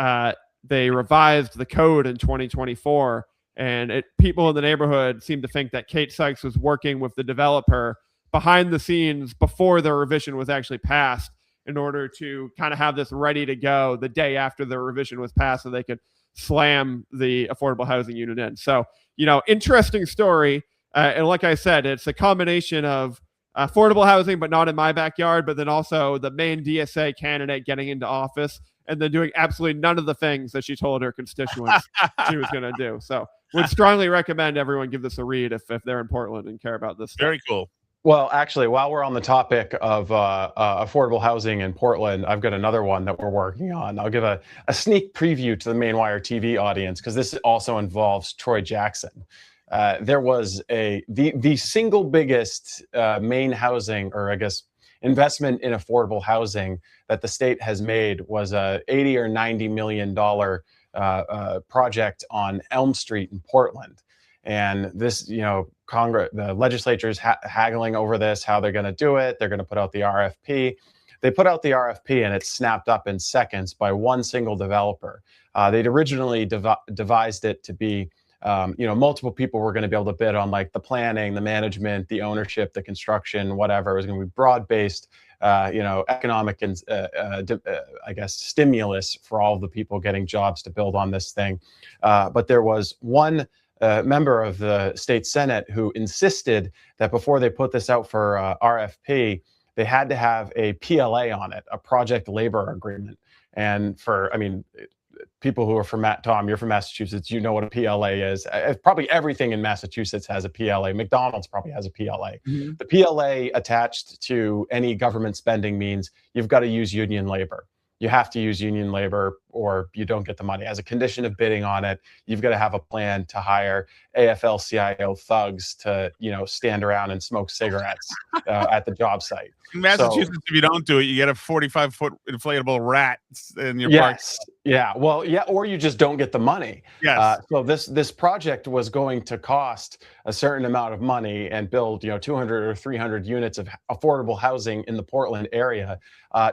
they revised the code in 2024, and people in the neighborhood seem to think that Kate Sykes was working with the developer behind the scenes before the revision was actually passed in order to kind of have this ready to go the day after the revision was passed so they could slam the affordable housing unit in. So, interesting story. And like I said, it's a combination of affordable housing, but not in my backyard, but then also the Maine DSA candidate getting into office and then doing absolutely none of the things that she told her constituents she was going to do. So would strongly recommend everyone give this a read if they're in Portland and care about this stuff. Very cool. Well, actually, while we're on the topic of affordable housing in Portland, I've got another one that we're working on. I'll give a sneak preview to the Maine Wire TV audience, because this also involves Troy Jackson. There was the single biggest Maine housing, or I guess investment in affordable housing that the state has made, was a $80 or $90 million project on Elm Street in Portland. And this, Congress, the legislature is haggling over this, how they're going to do it. They're going to put out the RFP. They put out the RFP and it's snapped up in seconds by one single developer. They'd originally devised it to be, multiple people were going to be able to bid on like the planning, the management, the ownership, the construction, whatever. It was going to be broad-based, economic and I guess stimulus for all of the people getting jobs to build on this thing. But there was one member of the state Senate who insisted that before they put this out for RFP, they had to have a PLA on it, a project labor agreement. And people who are from Tom, you're from Massachusetts, you know what a PLA is. Probably everything in Massachusetts has a PLA. McDonald's probably has a PLA. Mm-hmm. The PLA attached to any government spending means you've got to use union labor. You have to use union labor or you don't get the money. As a condition of bidding on it, you've got to have a plan to hire AFL-CIO thugs to, stand around and smoke cigarettes at the job site. In Massachusetts, if you don't do it, you get a 45-foot inflatable rat in your yes. park. Yeah, well, yeah, or you just don't get the money. Yes. So this project was going to cost a certain amount of money and build, 200 or 300 units of affordable housing in the Portland area.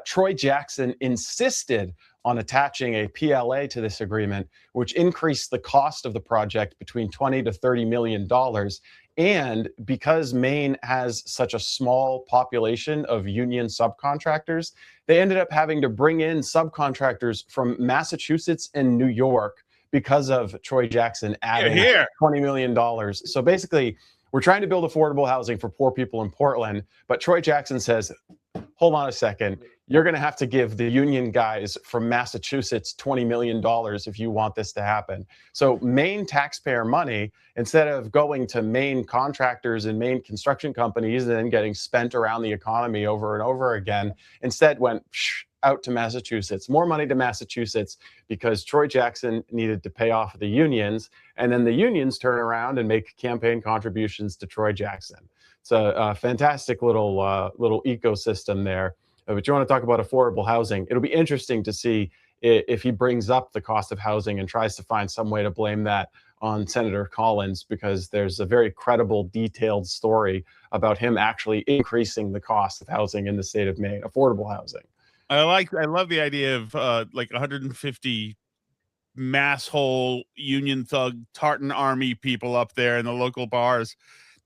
Troy Jackson insisted on attaching a PLA to this agreement, which increased the cost of the project between $20 to $30 million. And because Maine has such a small population of union subcontractors, they ended up having to bring in subcontractors from Massachusetts and New York because of Troy Jackson adding $20 million. So basically, we're trying to build affordable housing for poor people in Portland, but Troy Jackson says, hold on a second, you're going to have to give the union guys from Massachusetts $20 million if you want this to happen. So Maine taxpayer money, instead of going to Maine contractors and Maine construction companies and then getting spent around the economy over and over again, instead went out to Massachusetts, more money to Massachusetts, because Troy Jackson needed to pay off the unions, and then the unions turn around and make campaign contributions to Troy Jackson. It's a fantastic little ecosystem there. But you want to talk about affordable housing, it'll be interesting to see if he brings up the cost of housing and tries to find some way to blame that on Senator Collins, because there's a very credible, detailed story about him actually increasing the cost of housing in the state of Maine, affordable housing. I love the idea of like 150 mass hole union thug tartan army people up there in the local bars,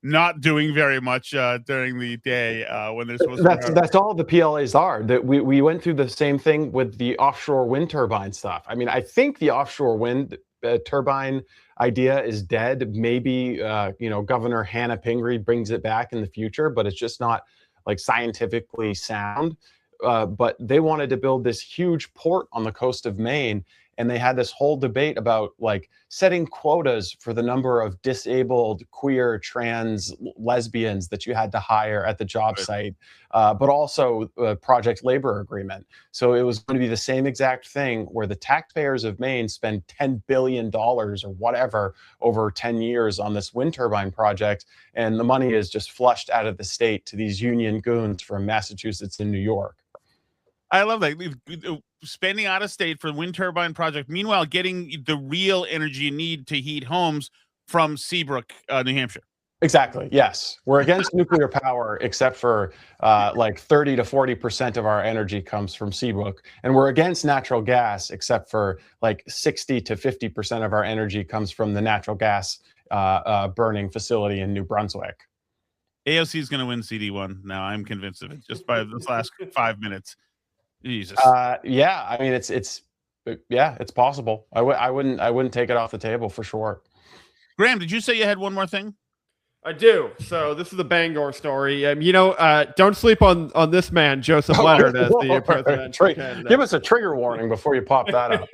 not doing very much during the day when they're supposed to. That's all the PLAs are. That we went through the same thing with the offshore wind turbine stuff. I mean, I think the offshore wind turbine idea is dead. Maybe Governor Hannah Pingree brings it back in the future, but it's just not like scientifically sound. But they wanted to build this huge port on the coast of Maine, and they had this whole debate about like setting quotas for the number of disabled, queer, trans, lesbians that you had to hire at the job site, but also a project labor agreement. So it was going to be the same exact thing where the taxpayers of Maine spend $10 billion or whatever over 10 years on this wind turbine project, and the money is just flushed out of the state to these union goons from Massachusetts and New York. I love that. Spending out of state for the wind turbine project, meanwhile getting the real energy you need to heat homes from Seabrook, New Hampshire. Exactly. Yes, we're against nuclear power, except for like 30 to 40% of our energy comes from Seabrook, and we're against natural gas, except for like 60 to 50% of our energy comes from the natural gas burning facility in New Brunswick. AOC is going to win CD1 now. I'm convinced of it just by this last 5 minutes. Jesus. Yeah, I mean it's possible. I wouldn't take it off the table for sure. Graham, did you say you had one more thing? I do. So this is the Bangor story. Don't sleep on this man, Joseph Leonard, as the presidential candidate. Give us a trigger warning before you pop that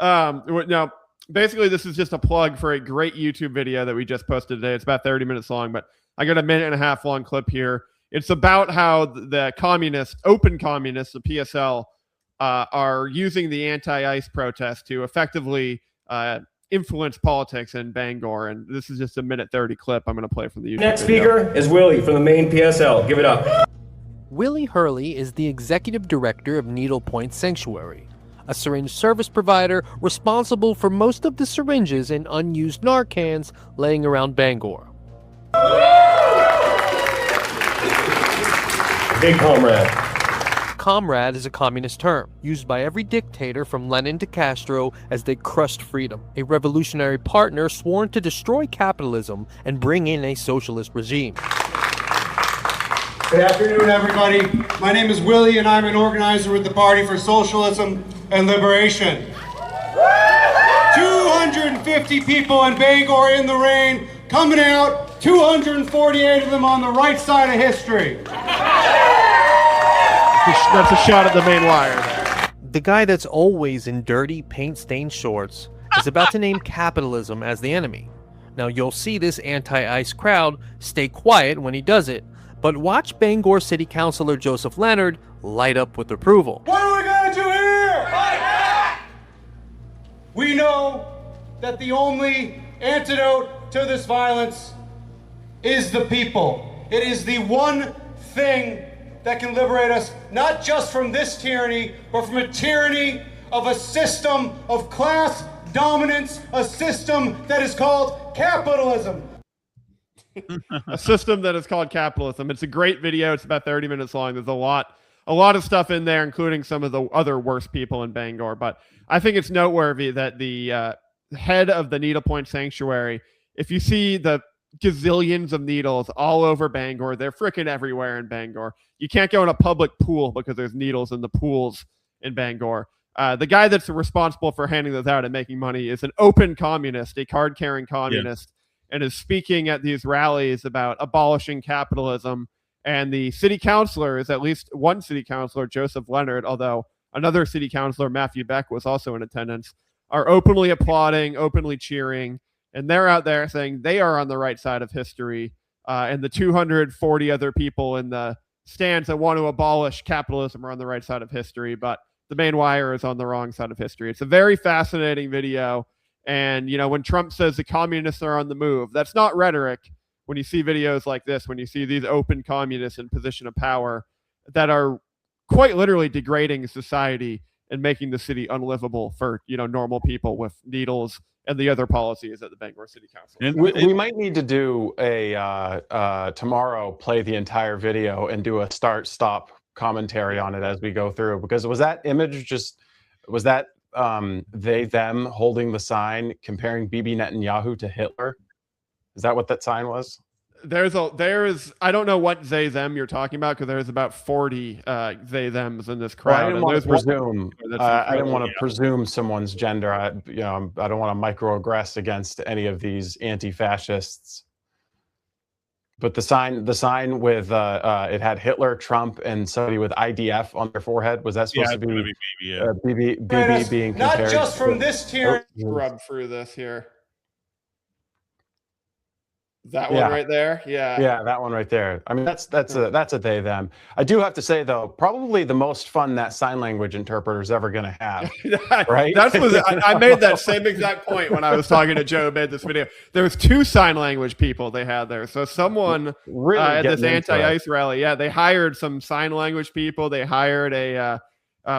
up. Now, basically, this is just a plug for a great YouTube video that we just posted today. It's about 30 minutes long, but I got a 1.5-minute long clip here. It's about how the open communists, the PSL, are using the anti-ICE protest to effectively influence politics in Bangor. And this is just a 1:30 clip I'm going to play from the YouTube Next video. speaker is Willie from the Maine PSL. Give it up. Willie Hurley is the executive director of Needle Point Sanctuary, a syringe service provider responsible for most of the syringes and unused Narcans laying around Bangor. Big comrade. Comrade is a communist term used by every dictator from Lenin to Castro as they crushed freedom, a revolutionary partner sworn to destroy capitalism and bring in a socialist regime. Good afternoon, everybody. My name is Willie, and I'm an organizer with the Party for Socialism and Liberation. 250 people in Bangor in the rain, coming out, 248 of them on the right side of history. That's a shot at the Maine Wire there. The guy that's always in dirty, paint-stained shorts is about to name capitalism as the enemy. Now, you'll see this anti-ICE crowd stay quiet when he does it, but watch Bangor City Councilor Joseph Leonard light up with approval. What are we going to do here? Fight back! We know that the only antidote to this violence is the people. It is the one thing that can liberate us, not just from this tyranny, but from a tyranny of a system of class dominance, a system that is called capitalism. A system that is called capitalism. It's a great video. It's about 30 minutes long. There's a lot of stuff in there, including some of the other worst people in Bangor. But I think it's noteworthy that the head of the Needlepoint Sanctuary, if you see the gazillions of needles all over Bangor, they're freaking everywhere in Bangor. You can't go in a public pool because there's needles in the pools in Bangor. The guy that's responsible for handing those out and making money is an open communist, a card-carrying communist, and is speaking at these rallies about abolishing capitalism. And the city councilor is at least one city councilor, Joseph Leonard, although another city councilor, Matthew Beck, was also in attendance, are openly applauding, openly cheering, and they're out there saying they are on the right side of history. And the 240 other people in the stands that want to abolish capitalism are on the right side of history, but the Maine Wire is on the wrong side of history. It's a very fascinating video. And, you know, when Trump says the communists are on the move, that's not rhetoric. When you see videos like this, when you see these open communists in position of power that are quite literally degrading society and making the city unlivable for, you know, normal people with needles and the other policies at the Bangor City Council. We might need to do a tomorrow, play the entire video and do a start-stop commentary on it as we go through, because was that image was that they, them holding the sign comparing Bibi Netanyahu to Hitler? Is that what that sign was? There's I don't know what they, them you're talking about, because there's about 40 they, thems in this crowd. Well, I didn't want to presume someone's gender. I don't want to microaggress against any of these anti-fascists. But the sign with it had Hitler, Trump, and somebody with IDF on their forehead. Was that supposed to be Bibi being compared? Not just from this tier. Scrub through this here. That one right there, yeah, that one right there. I mean, that's a they, them. I do have to say though, probably the most fun that sign language interpreter is ever going to have. Right? I made that same exact point when I was talking to Joe made this video. There was 2 sign language people they had there. So someone really at this anti-ICE rally, they hired some sign language people. They hired a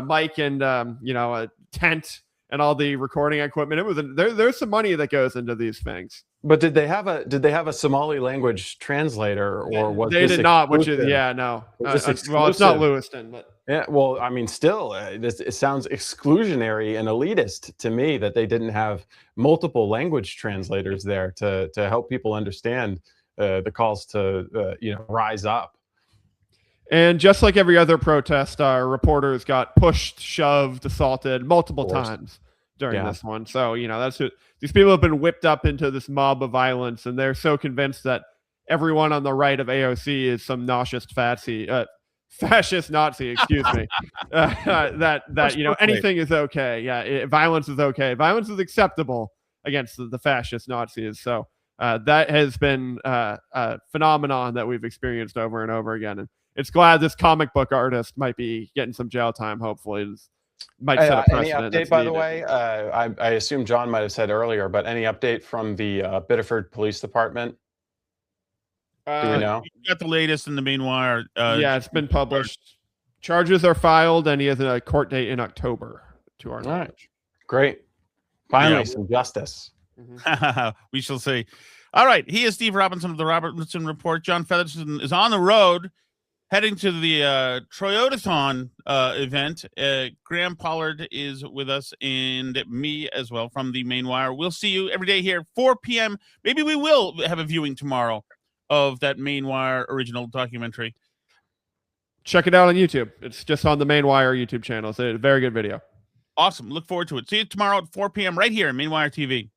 mic and a tent and all the recording equipment. It was there's some money that goes into these things. But did they have a Somali language translator, or was they did not? Which is no. Well, it's not Lewiston, but yeah. Well, I mean, still, it sounds exclusionary and elitist to me that they didn't have multiple language translators there to help people understand the calls to rise up. And just like every other protest, our reporters got pushed, shoved, assaulted multiple times during this one. So, that's it. These people have been whipped up into this mob of violence, and they're so convinced that everyone on the right of AOC is some fascist Nazi, excuse me, that anything is okay. Yeah, violence is okay. Violence is acceptable against the fascist Nazis. So that has been a phenomenon that we've experienced over and over again. And it's glad this comic book artist might be getting some jail time. Hopefully, might set a precedent. Any update, by the way? I assume John might have said earlier, but any update from the Biddeford Police Department? Do we know? You got the latest in the Maine Wire. It's been published. Charges are filed, and he has a court date in October, to our knowledge. Right. Great. Finally, some justice. We shall see. All right. He is Steve Robinson of the Robinson Report. John Featherson is on the road, heading to the Toyotathon event. Graham Pollard is with us, and me as well from the Maine Wire. We'll see you every day here, 4 p.m. Maybe we will have a viewing tomorrow of that Maine Wire original documentary. Check it out on YouTube. It's just on the Maine Wire YouTube channel. It's a very good video. Awesome. Look forward to it. See you tomorrow at 4 p.m. right here on Maine Wire TV.